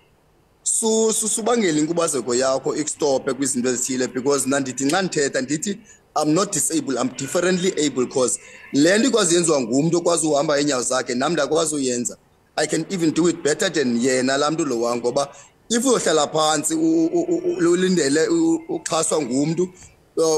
subangela inkubazeko yakho ikstop kwizinto ezithile because nandithi nxa ndithetha ndithi I'm not disabled, I'm differently able because le nto ikwazi yenziwa ngumuntu okwazi uhamba enyawo zakhe nami ndakwazi uyenza. I can even do it better than yena laa mntu lo wangu ngoba if uyohlala phansi ulindele uxhaswa ngumuntu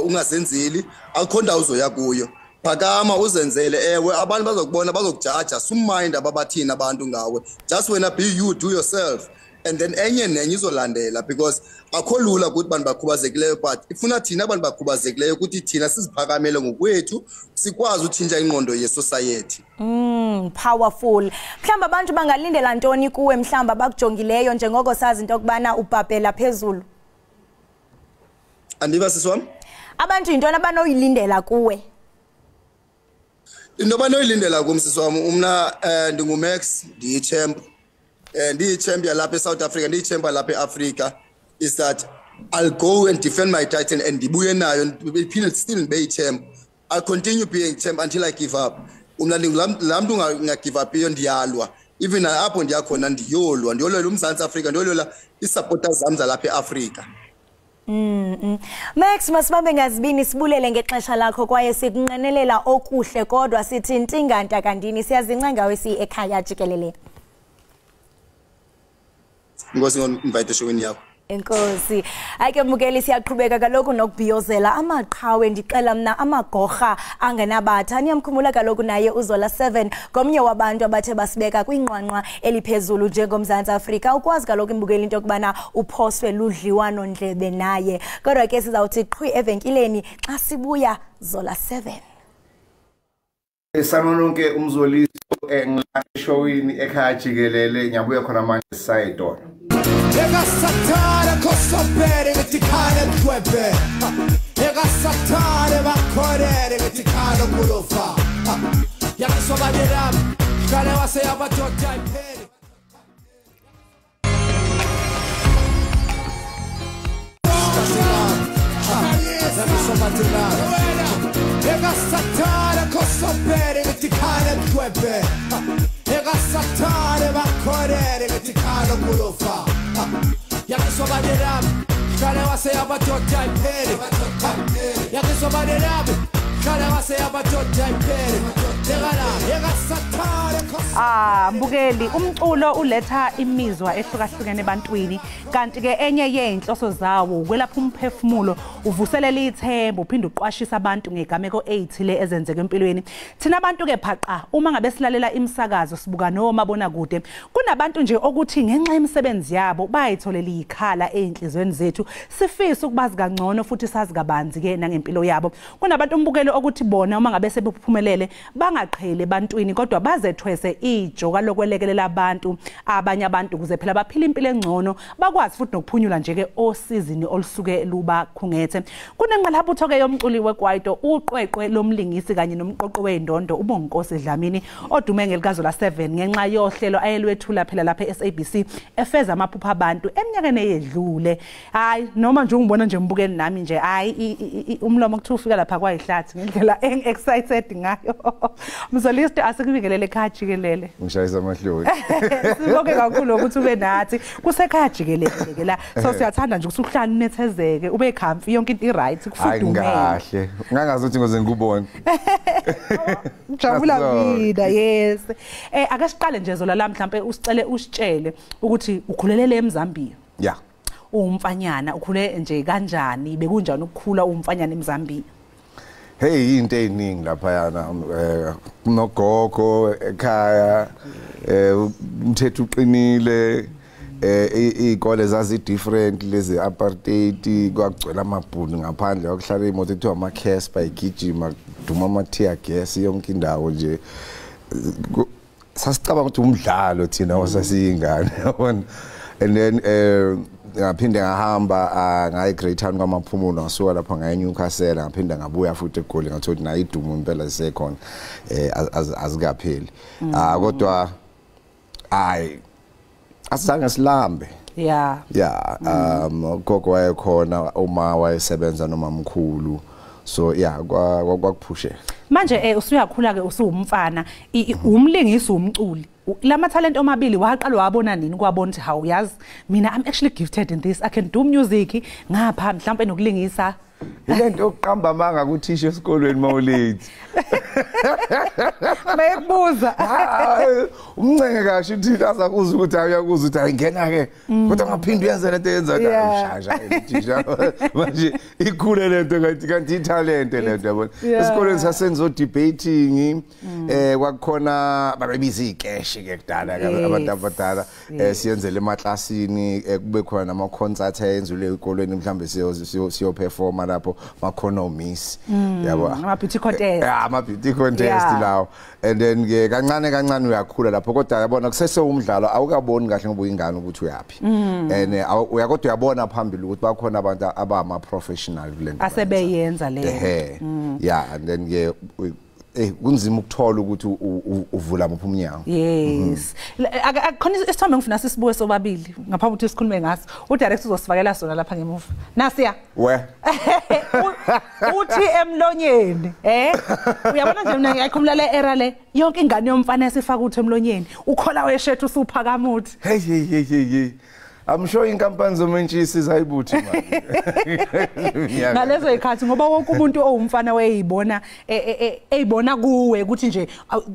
ungazenzeli akho ndawo uzoya kuyo. Phakama uzenzele ewe abantu bazokubona bazokujaja sumind ababathini abantu ngawe just wena be you, do yourself and then enye nenye izolandela because akho lula ukuthi bantu bakhubazekileyo but ifuna thina abantu bakhubazekileyo ukuthi thina siziphakamele ngokwethu sikwazi uthintsha ingqondo ye-society. Powerful. Mhlamba abantu bangalindela ntoni kuwe mhlamba bakujongileyo njengoko sazi into kubana ubhabhela phezulu? Andiva siswami? Abantu intona banoyilindela kuwe? Into banoyilindela kumsisi wami umna ndinguMax ndiyichamp ndiyichamp yalapha eSouth Africa ndiyichamp lapha eAfrica is that I'll go and defend my title and ndibuye nayo still ndibe champ. I'll continue being champ until I give up. Umna ndingulamntu nga give up iyo ndiyalwa even apho ndiyakhona ndiyolwa umzantsi Africa ndiyolwa isupporters zami zalapha eAfrica. Max masibambe ngazibini sibulele ngexesha lakho kwaye sikunqenelela okuhle kodwa sithi intinganta kandini siyazincenga wesi ekhaya Jikelele. Ngosi ngon-invitation yakho. Enkosi. Ake mbukeli siyaqhubeka kaloku nokubhiyozela amaqhawe ndicela mna amagorha angenabatha. Niyamkhumula kaloku naye uZola 7 ngomnye wabantu abathe basibeka kwinqwanqwa eliphezulu njengomzantsi Afrika. Ukwazi kaloku imbukeli into kubana uphoswe ludliwano ndlebe naye. Kodwa ke sizawuthi qhwi evenkileni xa sibuya Zola 7. Sanonke umzoliso ngishowini ekhaya Jikelele ngiyabuya khona manje sayidona. Ega satare kosopere metikane twebe. Ega satare bakorere metikane kulofa. Yakisobadira kale wase abatota imperi. Ega satare kosopere metikane twebe. Ega satare bakorere metikane kulofa. Yakisobadira kale wase abatota imperi. Yakisobadira kale wase abatota imperi. Ega satare Mbukeli umculo uletha imizwa ehlukahlukene ebantwini kanti ke enye yenhloso zawo ukwelapha umphefumulo uvuselela ithemba uphinde uqwashisa abantu ngegameko ezithile ezenzeka empilweni. Thina abantu ke phaqa uma ngabe silalela imsakazo sibuka noma bona kude kunabantu nje ukuthi ngenxa yemisebenzi yabo bayitholela ikhala enhlizweni zethu sifisa ukubazi kangcono futhi sazi kabanzi ke nangempilo yabo. Kunabantu umbukelo ukuthi bona uma ngabe sebephumelele bangaqhele ebantwini kodwa bazethwese ijoka lokwelekelela abantu abanye abantu kuze phela baphila impilo engcono bakwazi futhi nokuphunyula nje ke osizini olusuke luba khungethe. Kunenqalabutho ke yomculi weKwaito uqweqwe lomlingisi kanye nomqoqo wendondo uBonkosi Dlamini odume ngelikazo la 7 ngenxa yohlelo ayelwethula phela lapha eSABC efeza amaphupha abantu eminyakeni eyedlule. Hayi noma nje ungibona nje mbukeni nami nje hayi umlomo kuthi ufika lapha kwayihlathi ngendlela excited ngayo. Mzolist asikubingelele ekhaya Jikelele. Ngishayisa amahloni. Sibonke kakhulu ukuthi ube nathi kusekhaya Jikelele ke la so siyathanda nje ukuthi uhlala unethezeke ube comfy yonke into right kufudumele. Kahle. Ngangazi ukuthi ngoze ngikubone. Jabula vida yes. Ake siqale nje zola la mhlambe usicele usitshele ukuthi ukhulelele eMzambia. Yeah. Umfanyana ukhule nje kanjani bekunjani ukukhula umfanyana eMzambia? Hey into eziningi lapha yana nogogo ekhaya umthetho uqinile izikole zazi different lezi apartheid kwagcwela amabhunu ngaphandle kwakuhlala imoto ekuthiwa ama Casper igijima duma ama tear gas yonke indawo nje sasicabanga ukuthi umdlalo thina wasasiyingane yabona and then ngaphinde ngahamba ngayi Great Town kwamaphumulo ngasuka lapha ngaya Newcastle ngaphinda ngabuya futhi eGoli ngathothi nayi idumo impela lisekhona azikapheli kodwa asizange silambe yeah gogo wayekhona uma wayesebenza nomamkhulu so yeah kwakuphusheka manje usuyakhula ke usumfana umlingisi umculi lama talent omabili waqala wabona nini kwabona ukuthi hawu yazi mina I'm actually gifted in this I can do music ngapha mhlawumbe nokulingisa ilento oqamba amanga kuthisha esikolweni mawulethi mayekubuza umncenge kahle uthi azakuza ukuthi ayakuza ukuthi ayingena ke kodwa ngaphinde uyenze lento yenza shasha uthisha manje ikhule lento kanti italent lento yabona esikolweni sasenzo debating kwakukhona babebiza ikeshi ke kudala abantu abadala siyenzele emaklasini kube khona nama concerts ayenzule ezikolweni mhlambe siyo perform lapho makhona umiss yabo ama beauty contest ama beauty contest lawo and then ke kancane uyakhula lapho kodwa yabona kusese umdlalo awukaboni kahle ngoba uyingane ukuthi uyapi and uyakodwa uyabona phambili ukuthi bakhona abantu abama professional kulento asebeyenza le yeah and then ke kunzima ukuthola ukuthi uvula muphi umnyango yes akukhona isithombe ngifuna sisibuke sobabili ngaphambi ukuthi sikhulume ngaso udirector uzosifakela sona lapha ngemuva nasiya we uthi emlonyeni uyabona nje mina ngiyakhumula le era le yonke ingane yomfana esifaka uthi emlonyeni ukhola weshethu usuphakama uthi hey I'm sure inkampani zomentshisi zayibuthi manje ngalezo ikhathi ngoba wonke umuntu owumfana weyibona eyibona kuwe ukuthi nje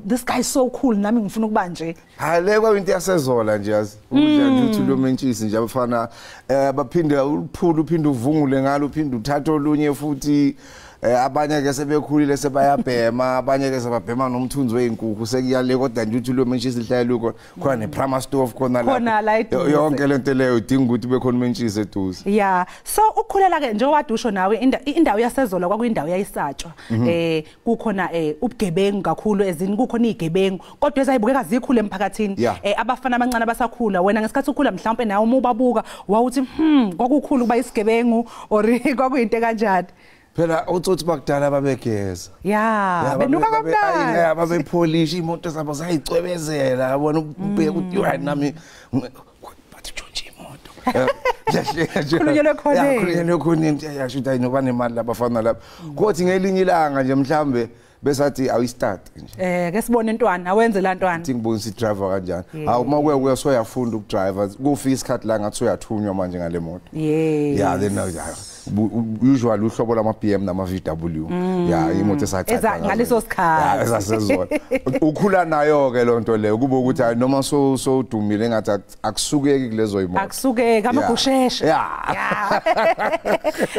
this guy is so cool nami ngifuna ukuba nje hale kwawinto yasezola nje yazi udla ukuthi lo mentshisi nje abafana baphinde uphula uphinde uvungule ngalo uphinde uthatha olunye futhi abanye ke sebekhulile sebayabhema abanye ke sebabhema nomthunzi weinkukhu sekuyale kodwa nje uthi lo mentshisi lihlala lokho khona neprima stove khona la yonke lento leyo udinga ukuthi bekhona mentshisi eduze yeah so ukhulela ke njengoba dusho nawe indawo yasezola kwakuyindawo yayisatshwa kukhona ubugebengu kakhulu ezini kukhona izigebengu kodwa ezayibukeka zikhulu emphakathini abafana abancane abasakhula wena ngesikhathi ukhula mhlawumbe nawe uma ubabuka wawuthi kwakukhulu kuba isigebengu or kwakuyinto kanjani phela utsotsi bakudala babegeza benuka kamnandi babepolish imoto zabo zayicwebezela yabona ubheka ukuthi right nami bathi tshontshe imoto khulunyelwe khona yasho ukuthi ayinoba nemali labafana lapha kodwa ngelinye ilanga nje mhlambe besathi awustart nje ke sibone intwana awenze la ntwana ngibonisa idriver kanjani hawu uma kuye soyafunda ukudrive kufika isikhathi la ngathi uyathunywa manje ngale moto then usually uhlobo lama BM nama VW yeah imoto esacatha ngaleso sikhathi esasezona ukhula nayo ke lonto leyo kuba ukuthi noma so dumile ngathi akusukeki kulezo imoto akusukeki amagusheshe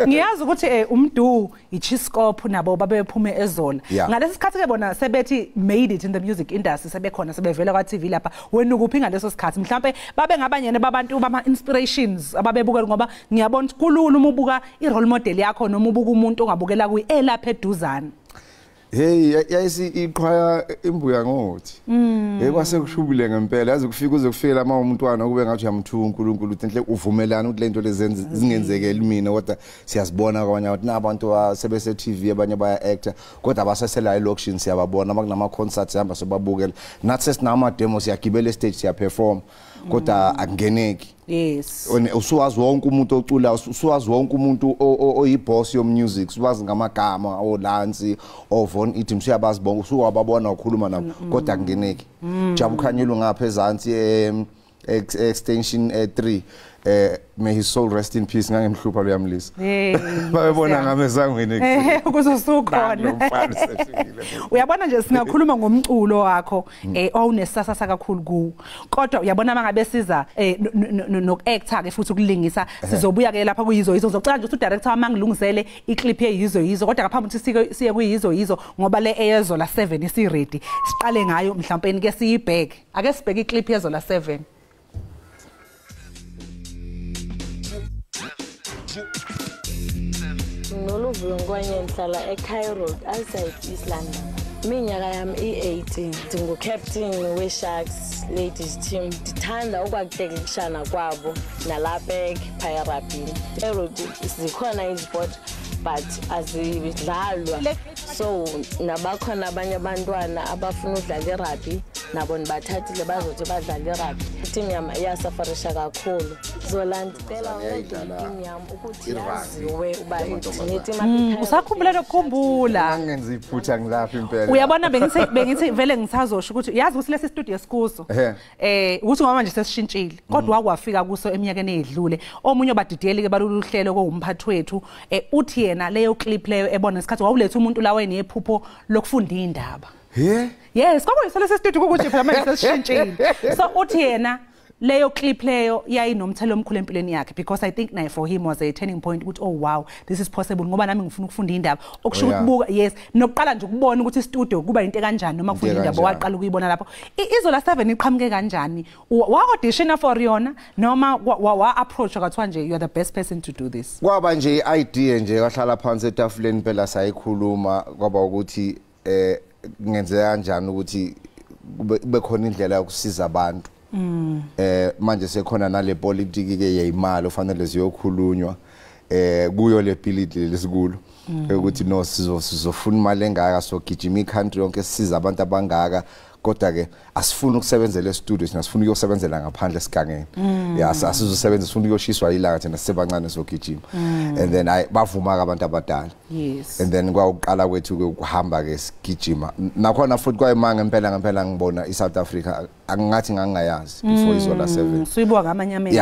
ngiyazi ukuthi umdu iChiscope nabo babephume ezola ngalesi sikhathi ke bona sebethi made it in the music industry sebekhona sebevela kwa TV lapha wena ukuphi ngaleso sikhathi mhlambe babe ngabanyene babantu bama inspirations ababebukela ngoba ngiyabona kulula uma ubuka i-role model yakho noma ubuka umuntu ongabukela kuyi elapha eduzana hey yayisi iqhwaya imbuya ngothi kwase kushubile ngempela yazi kufika uze kufikela uma umntwana kube ngathi uyamthuka uNkulunkulu enhle uvumelana ukuthi lento lezenze zingenzekeli mina kodwa siyazibona kwabanye ukuthi nabantu basebese TV abanye baya actor kodwa abasesela election siyababona makunama concerts hamba sobabukela nathi sesinama demos siyagibela stage siya perform kodwa akungeneki yes usuwazi wonke umuntu ocula usuwazi wonke umuntu oyiboss yo music usuwazi ngamagama oLansi ovon ithi siyabazi bonke usuwababona ukhuluma nabo kodwa akungeneki jabukhanyelo ngapha ezansi extension 3 may his soul rest in peace ngangemhlupha lo yamlisa babona ngamezangweni kuzosukhona uyabona nje singakhuluma ngomculo wakho owunesasasa kakhulu ku kodwa uyabona mangabe siza nokuactor ke futhi ukulingisa sizobuya ke lapha kuyizo ngizocela nje udirector wamangilungisele iclip yeyizo kodwa ngaphambi ukuthi siye kuyizo ngoba le eyezola 7 isi ready siqale ngayo mhlawumbe ke siyibheke ake sibheke iclip yezola 7 Noluvuyo Ngwanye ngihlala eKhaya Road outside East London. Minyaka yami i18 ndingu-captain we-Sharks ladies team. Ndithanda ukwakutekishana kwabo nalapha ekhaya rabini. eRoad zikhona iziport but azidlalwa so nabakhona abanye abantwana abafuna udlala irugby nabo nibathathile bazothi badlala irugby. Team yami iyasafarisha kakhulu. Zolandela team yami ukuthi yaziwe uba ineteam usakhumbula lokukhumbula ngenza iphutha ngilapha impela uyabona bengithi vele ngisazosho ukuthi yazi ukuthi lesi studio esikuso ukuthi ngoba manje sesishintshile kodwa wakwafika kuso eminyakeni edlule omunye badidiyeli ke balulu hlelo koUmphathi wethu uthi yena leyo clip leyo ebona isikhathi wawuletha umuntu la wena ephupho lokufunda indaba yes kwakuyisona sesistudio ukuthi phela manje sesishintshile so uthi yena leyo clip leyo yayinomthelo omkhulu empilweni yakhe because I think naye for him was a turning point ukuthi oh wow this is possible ngoba nami ngifuna ukufunda indaba okusho ukubuka yes nokuqala nje ukubona ukuthi istudio kuba into kanjani noma kufunda indaba waqala ukuyibona lapho izola 7 iqhamuke kanjani wa audition for yona noma wa approach akathiwa nje you are the best person to do this kwaba nje idea nje wahlala phansi etafuleni phela sayikhuluma kwaba ukuthi ngenzeka kanjani ukuthi kube khona indlela yokusiza abantu manje sekhona nale politiki ke yeyimali ofanele ziyokhulunywa kuyo le bill lesikulo ukuthi no sizofuna imali engaka so gijima icountry yonke sisiza abantu abangaka kodwa ke asifuna ukusebenzela estudio sinasifuna ukuyosebenzela ngaphandle sigangeni asizosebenza sifuna ukuyoshiswa ilanga thina sisebancane sogijima and then bavuma abantu abadala yes and then kwauqala kwethu ukuhamba ke sigijima nakhona futhi kwayimanga ngempela ngibona iSouth Africa angathi ngangayazi before izola 7 siyibuka ngamanyameni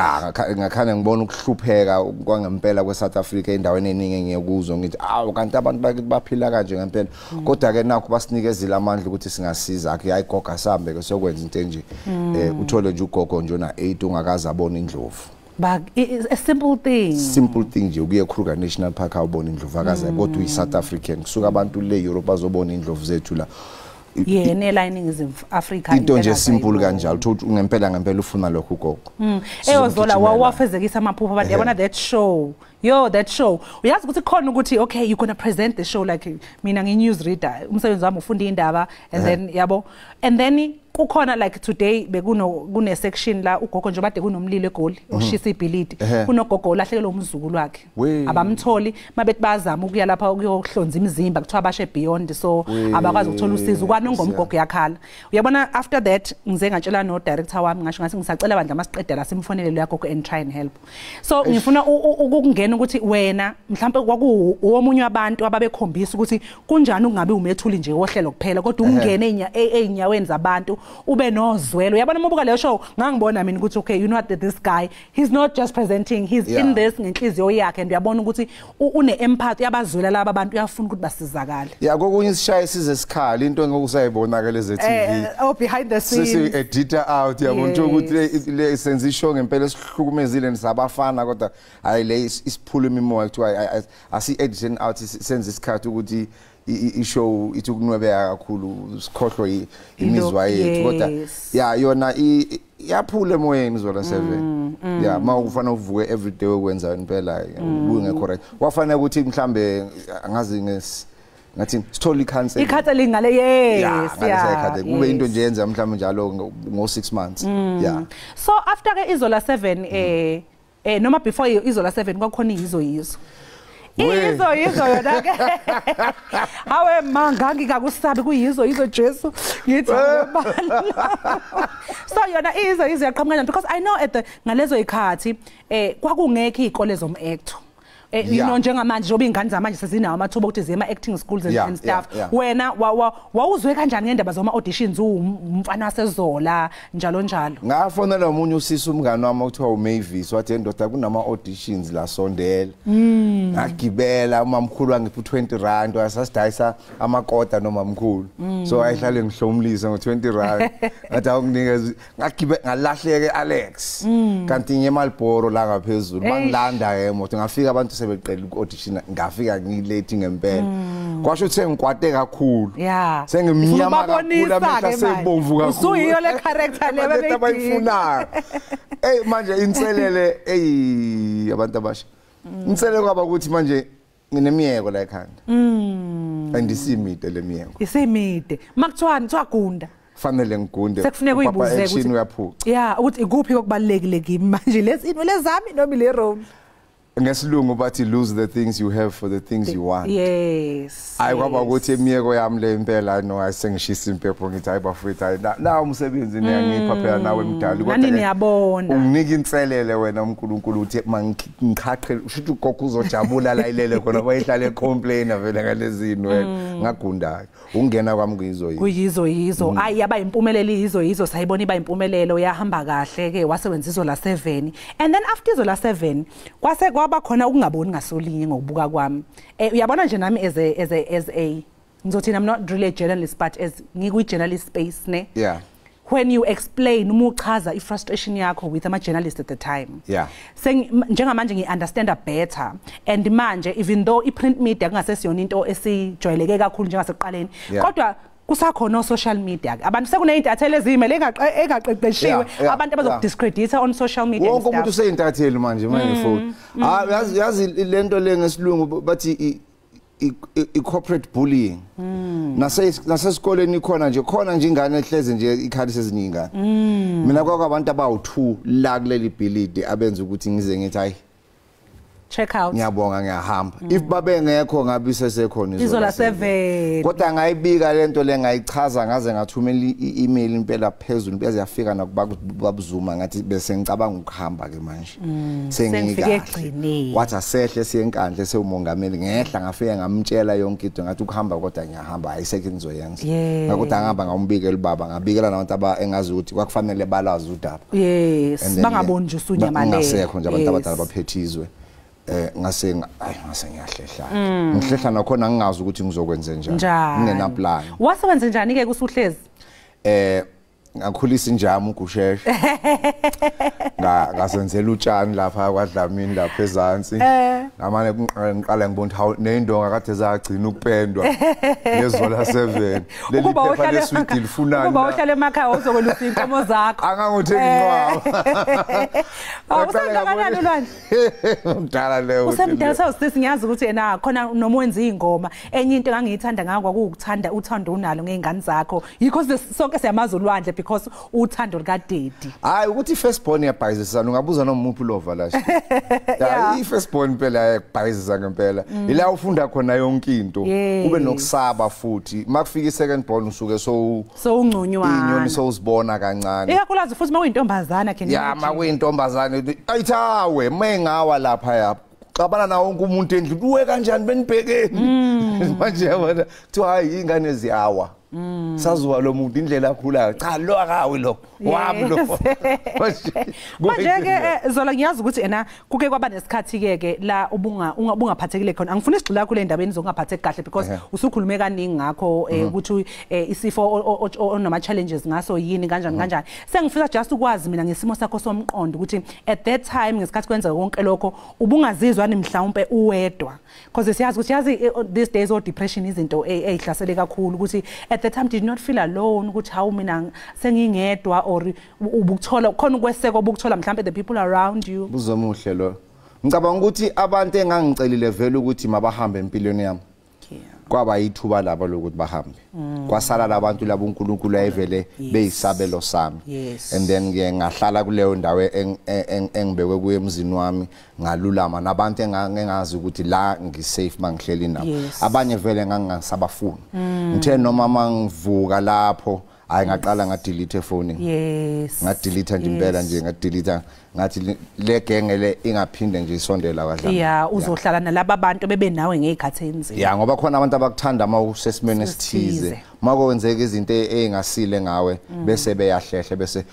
ngakhana ngibona ukuhlupheka kwangempela kweSouth Africa endaweni eningi engiyekuzwa ngithi kanti abantu baphila kanje ngempela kodwa ke nakho basinikezile amandla ukuthi singasiza akhe ayigoga sambe ke sokwenza into enje uthole nje ugogo nje na 8 ungakaza abona indlovu but it's a simple thing nje ukuye Kruger National Park awubona indlovu akaza kodwa uyiSouth African kusuka abantu le Europe bazobona indlovu zethu la neLining Africa into nje simple kanjalo uthi ngempela ufuna lokho ugogo eyozola wawafezekisa amaphupho abantu yabona that show uyazi ukuthi khona ukuthi okay you gonna present the show like mina ngi-news reader umsebenzi wami ufunda indaba and then yabo and then kukhona like today kune section la ugogo nje bade kunomlilo eGoli ushisa ibhilidi kunogogo lahlekelwe umzukulu wakhe abamtholi mabethi bazama ukuya lapha ukuyohlonza imizimba kuthiwa bashe beyond so abakwazi ukuthola usizo kwanongomgogo yakhala uyabona after that ngize ngatshela no director wami ngasho ngathi ngisacela bandla masiqeda la simfonele lo yagogo and try and help so ngifuna ukungena ukuthi wena mhlawumbe kwakuwomunye wabantu ababekhombisa ukuthi kunjani ungabe umethuli nje wohlelo kuphela kodwa ungene einyaweni zabantu ube nozwelo uyabona uma ubuka le show ngangibona mina ukuthi okay you know what this guy he's not just presenting he's in this ngenhliziyo yakhe and uyabona ukuthi une empathy yabazwela laba abantu uyafuna ukuthi basizakale kokunye isishaye size sikhali into ngokusayibona ke leze TV behind the scenes sisi editor out yabona ukuthi le senze ishow ngempela esihlukumezile nisabafana kodwa hayi le isiphula imimoya kuthiwa asi editing out senze isikhathi ukuthi ishow ithukunwebeka kakhulu sikhohlwa imizwa yethu kodwa yona yaphula emoyeni Zola 7 mawufana uvuke every day ukwenza impela ungekho right wafanele ukuthi mhlambe angazi ngathi sithole i-counseling ngale yes kube into nje yenza mhlambe njalo ngo 6 months so after ke Izola 7 noma before Izola 7 kwakhona yizo Yizo yona ke hawe manga ngikakusabi kuyizo Jesu ngithi so yona yizo yaqhamuka because I know at the ngalezo ikhathi kwakungekho izikole zom-act you know njengamanje njoba ingane zamanje sezinawo amathuba ukuthi ziye acting schools and stuff wena wawuzwe kanjani ngendaba zoma auditions umfana waseZola njalo ngafonela umunye usisi umngane wami okuthiwa uMavis wathi ndoda kunama auditions la sondela ngagibela umamkhulu wangipha 20 rand wasasidayisa amakota nomamkhulu so ayihlale ngihlomlisa ngo20 rand ngathi awunginikeza ngagibela ngalahleke Alex kanti ngemalboro la ngaphezulu bangilanda emoto ngafika abantu sebeqela uaudition ngafika ngilate ngempela kwasho ukuthi sengikwate kakhulu sengimnyama kakhulu amehla sebomvu kakhulu usuyiyo le character lebe abayifuna manje inselele abantu abasha inselele kwaba ukuthi manje nginemiyeko la ekhanda andisimide le miyeko isimide makuthiwani twagunda fanele ngigunde sekufuneka uyibuze ukuthi uyaphuca ukuthi ikuphi okubalekile kimi manje lezinto lezami noma le Rome ngesilungu bathi lose the things you have for the things you want kwaba ukuthi emiyeko yami le impela no ayisengishisa impepho ngithi hayi bafowethu hayi na umsebenzi ngiyangipha phela nawe emdali kodwa nani niyabona unginika inselele wena uNkulunkulu uthi mangikhaqhe ushithi ugogo uzojabula la ilele khona bayihlale complain vele ngalezini wena ngagundayo ungena kwami kuyizo ayi yaba impumelelo yizo sayibona iba impumelelo yahamba kahle ke wasebenza Izola 7 and then after Izola 7 kwase kwaba khona ukungaboni ngasolinye ngokubuka kwami uyabona nje nami as a ngizothi I'm not really a journalist but as ngikwi journalist space ne when you explain umuchaza ifrustration yakho with ama journalists at the time njengamanje ngiunderstand better and manje even though iprint media kungasesiyona into esijwayeleke kakhulu njengasekuqaleni kodwa kusakhona social media abantu sekuneyintatheli ezimele engaqeqeshiwe abantu abazokudiscredita on social media wonke umuntu useyintatheli manje phone yazi lento le ngesilungu bathi i-corporate bullying nasesikoleni khona nje ingane ehleze nje ikhali seziningana mina kwakwabantu abawu2 la kuleli bhilidi abenza ukuthi ngize ngithi hayi check out ngiyabonga ngiyahamba if babengekho ngabe sesekhona Izola 7 kodwa ngayibika lento le ngayichaza ngaze ngathumela i-email impela phezulu beze yafika nakubabuzuma ngathi bese ngicabanga ukuhamba ke manje sengifike egcine wathi asehle siyenkandle sewumongameli ngehla ngafika ngamtshela yonke into ngathi ukuhamba kodwa ngiyahamba ayisekho nizoyenza ngakuthi angihamba ngawumbikela ubaba ngabikela nabantu engazi ukuthi kwakufanele balazi udaba bangaboni nje usunyamalela ngasekho nje abantu abadala baphethizwe ngase ngiyahlehla ngihlehla nakhona ngingazi ukuthi ngizokwenza njani ngena plan wasebenza njani ke kusuhlezi ngakhulisa injama ugusheshe ngasenzela utshani lapha kwaDlamini lapha ezantsi namane ngiqala ngibona how neyindonga kade zagcina ukupendwa leZola 7 leli phepha lesweet lifunani kuba uhlala emakhaya uzokwelusa inkomo zakho anganguthenga inqwaba awusengakanani ulwandle umdala leyo usemdala sawusisi ngiyazi ukuthi yena khona noma wenza ingoma enye into engangiyithanda ngakho ukuthanda uthando unalo ngezingane zakho yikho sonke siyamazi ulwandle because uthando lika Daddy hayi ukuthi firstborn yabhayizisana ungabuza nomuphi lova la i-firstborn phela yabhayizisa ngempela ila ufunda khona yonke into ube nokusaba futhi makufika i-secondborn usuke so ungconywana inyoni sowuzibona kancane ikakhulukazi futhi makuyintombazana makuyintombazana ayithawe mengawa lapha yapha xabana na wonke umuntu endlini uwe kanjani benibhekeni manje yabona kuthiwa hayi ingane ziyawa saziwa lo muntu indlela akhulayo cha lo akawi lo wami lo manje ke Zola ngiyazi ukuthi ena kuke kwaba nesikhathi ke la ubungaphathekile khona angifuni isigxila kule ndabeni zokungaphatheki kahle because usukhulume kaningi ngakho ukuthi isifo onama challenges ngaso yini kanjani sengifisa just ukwazi mina ngesimo sakho somqondo ukuthi at that time ngesikhathi kwenza konke lokho ubungazizwa ni mhlawumbe uwedwa because siyazi ukuthi yazi these days of depression izinto ezihlasele kakhulu ukuthi at the time did not feel alone ukuthi hawu mina sengingedwa or ubukuthola khona ukweseka obukuthola mhlawumbe the people around you buzomuhle lo ngicabanga ukuthi abantu engangicelile vele ukuthi mabahambe empilweni yami kwaba yithuba laba lokuthi bahambe kwasala labantu labo uNkulunkulu ayevele beyisabelo sami and then ke ngahlala kuleyo ndawo engibekwe kuye emzini wami ngalulama nabantu engangazi ukuthi la ngisafe mangihleli nabo abanye vele ngangasabafuni ngithe noma mangivuka lapho hayi ngaqala ngadelete phone ngadelete nje impela nje ngadelete ngathi le genge le ingaphinde nje isondela kadla uzohlala nalabo abantu bebe nawe ngezikhathi enzima ngoba khona abantu abakuthanda ama assessment esithize makwenzeka izinto ezingasile ngawe bese beyahlehla bese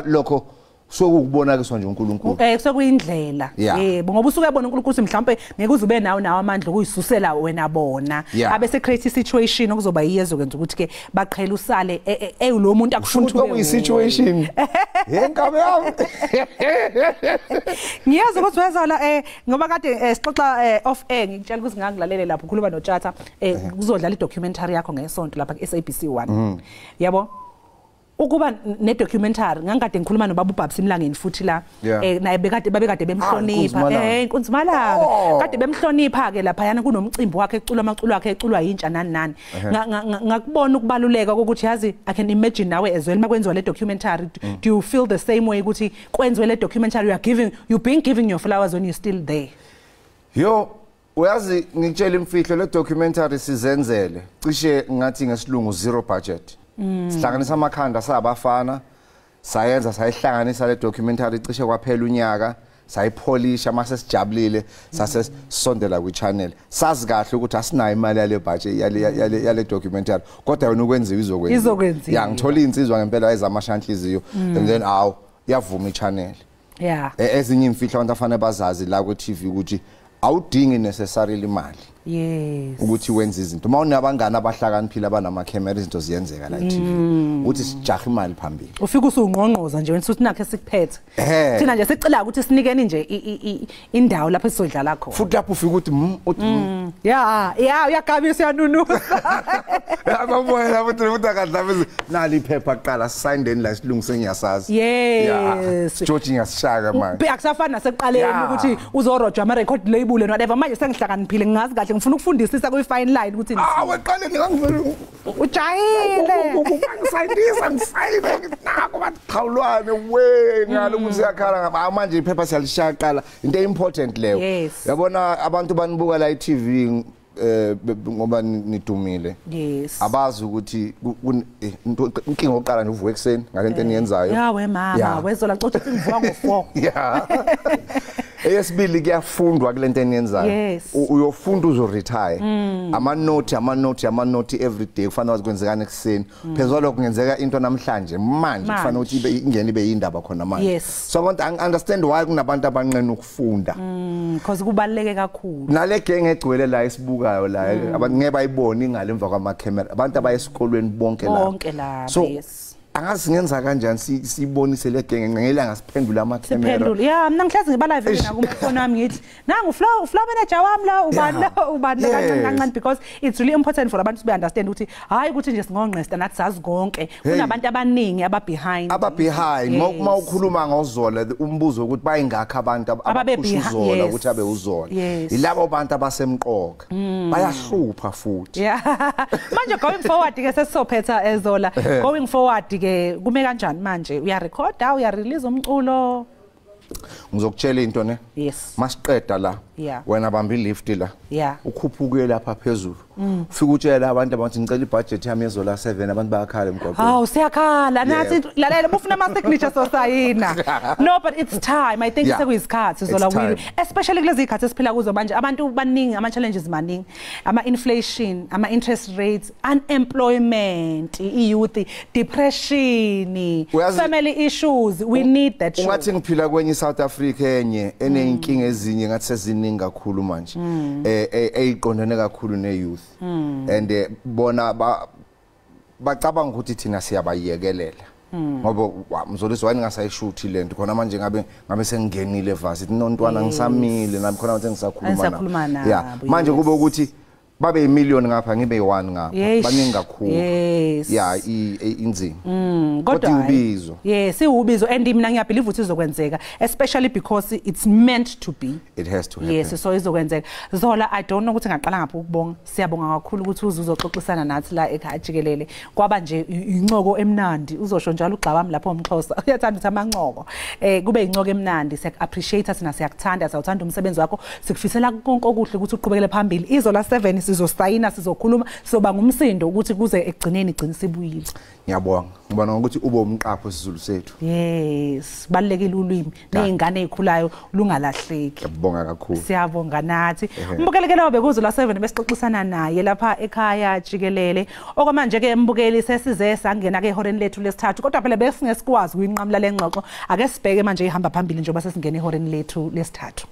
lokho sokubonakiswa nje uNkulunkulu sekuyindlela ngoba usuke yabona uNkulunkulu ukuthi mhlawumbe ngeke uzube nawo amandla okuyisusela wena bona abese create situation okuzoba yiyezo kwenza ukuthi ke baqhela usale lo muntu akufuna ukuthi situation yenkabe yami ngiyazi ukuthi wezola ngoba kade sixoxa off air ngikutshela ukuthi ngangilalele lapho ukhuluma noTjata kuzodlala idocumentary yakho ngesonto lapha ku-SABC 1 yabo ukuba ne documentary ngangikade ngikhuluma nobaba uBabs Mlangeni futhi la naye babekade bemhlonipha inkunzimalanga kade bemhlonipha ke lapha yana kunomcimbi wakhe ecula amaculo wakhe eculwa yintsha nani ngakubona ukubaluleka ukuthi yazi I can imagine nawe as well makwenziwa le documentary do you feel the same way ukuthi kwenziwe le documentary you've been giving your flowers when you're still there uyazi ngitshela imfihlo le documentary sizenzele cishe ngathi ngesilungu zero budget sihlanganisa amakhanda sabafana sayenza sayihlanganisa le documentary cishe kwaphela unyaka sayipholisha mase sijabulile sase sondela kwi channel sazi kahle ukuthi asinayo imali yale budget yale documentary kodwa yona ukwenziwa izokwenziwa ngithola insizwa ngempela ezamashanhliziyo and then yavuma i channel ezinye imfihlo abantu afana bazazi la ku TV ukuthi awudingi necessarily imali ukuthi wenze izinto mawunabangani abahlakaniphile abanama camera izinto ziyenzeka la TV uthi sijaha imali phambili ufika usungqongqoza nje wena uthi nakhe sikuphethe thina nje sicela ukuthi sinikeni nje indawo lapho esizodlala khona futhi lapho ufika uthi uyagabisa yanunusa ababona lapho uthi akadlabe nali iphepha kuqala sign la silungise ngiyasazi George ngiyasishaka manje akusafani nasekuqaleni ukuthi uzorojwa ama record label and whatever manje sengihlakaniphile ngingazi kahle ngifuna ukufundisisa kwi fine line ukuthi weqaleni ngangivela ujayile ngisayidisa nako bathawulwane ngalo ukuthi yakhala ngaba manje iphepha siyalishaya qala into important leyo yabona abantu banibuka la iTV ngoba nidumile abazi ukuthi inkinga oqala nje uvuka ekseni ngalento eniyenzayo mama wezola xoxa singivuka ngo4 eyesibili kuyafundwa kulento eniyenzayo uyofunda uzoretire ama-note every day kufanele wazikwenzekana ekseni phezulu lokho kungenzeka into namhlanje manje kufanele ukuthi ingene ibe yindaba khona manje so abantu understand why kunabantu abanqena ukufunda because kubaluleke kakhulu nale genge egcwele la esibukayo la abantu ngeke bayibone ingale emva kwama camera abantu abayesikolweni bonke la so angazi ngenza kanjani sibonise le genge ngela ngasiphendula ama camera mina ngihlazi ngiba live mina kumfona wami ngithi nangu flow manager wami la ubani kancane because it's really important for abantu to understand ukuthi hayi ukuthi nje singongqesta nathi sazi konke kunabantu abaningi behind uma ukhuluma ngozola umbuzo ukuthi bayingakho abantu abakushuzola ukuthi abe uzola ilabo bantu abasemqoka bayahlupha futhi manje going forward ke sesizophetha ezola going forward ke kume kanjani manje uyarecorda uyarelease umculo ngizokutshela into ne masiqeda la wena bamba ilift la ukhuphuke lapha phezulu Mm. ufika utshela abantu abathi ngicela ibudget yami yezola 7 abantu bayakhala emgwaqweni hawu siyakhala nathi lalela bufuna ama signature sosayina no but it's time I think sekuyisikhathi zola wili especially kulezi ikhathi esiphila kuzo manje abantu baningi ama challenges maningi ama inflation ama interest rates unemployment youth depression family issues we need that ungathi ngiphila kwenye South Africa enye enenkinga ezinye ngathi seziningi kakhulu manje eyiqondene kakhulu ne youth and bona bacabanga ukuthi thina siyabayekelela ngoba mzolisi wani ngasayishuthi lento khona manje ngabe sengingenile varsity nontwana ngisamile nami khona manje ngisakhuluma na manje kube ukuthi babe imillion ngapha ngibe yi1 ngapha baningi kakhulu inzima kodwa ubizo siwubizo and mina ngiyabelieve ukuthi izokwenzeka especially because it's meant to be it has to happen so izokwenzeka Zola I don't know ukuthi ngaqala ngaphi ukubonga siyabonga kakhulu ukuthi uzoxoxisana nathi la ekhaya Jikelele kwaba nje incoko emnandi uzosho njalo ugxa wami lapho umXhosa uyathanda ukuthi amancoko kube incoko emnandi siya appreciate thina siyakuthanda sawuthanda umsebenzi wakho sikufisela konke okuhle ukuthi uqhubekele phambili izola 7 sizosayina sizokhuluma soba ngumsindo ukuthi kuze egcineni igcine sibuyile ngiyabonga ngibona ukuthi ube umqapho sizulu sethu balekile ulwimi nezingane ezikhulayo lungalahleki ngiyabonga kakhulu siyabonga nathi umbukelekela obekuzo la 7 besixoxisana naye lapha ekhaya Jikelele okwamanje ke embukeli sesize sangena ke ehoreni lethu lesithathu kodwa phela besingesikwazi kuyinqamla lengxoxo ake sibheke manje ihamba phambili njengoba sesingena ehoreni lethu lesithathu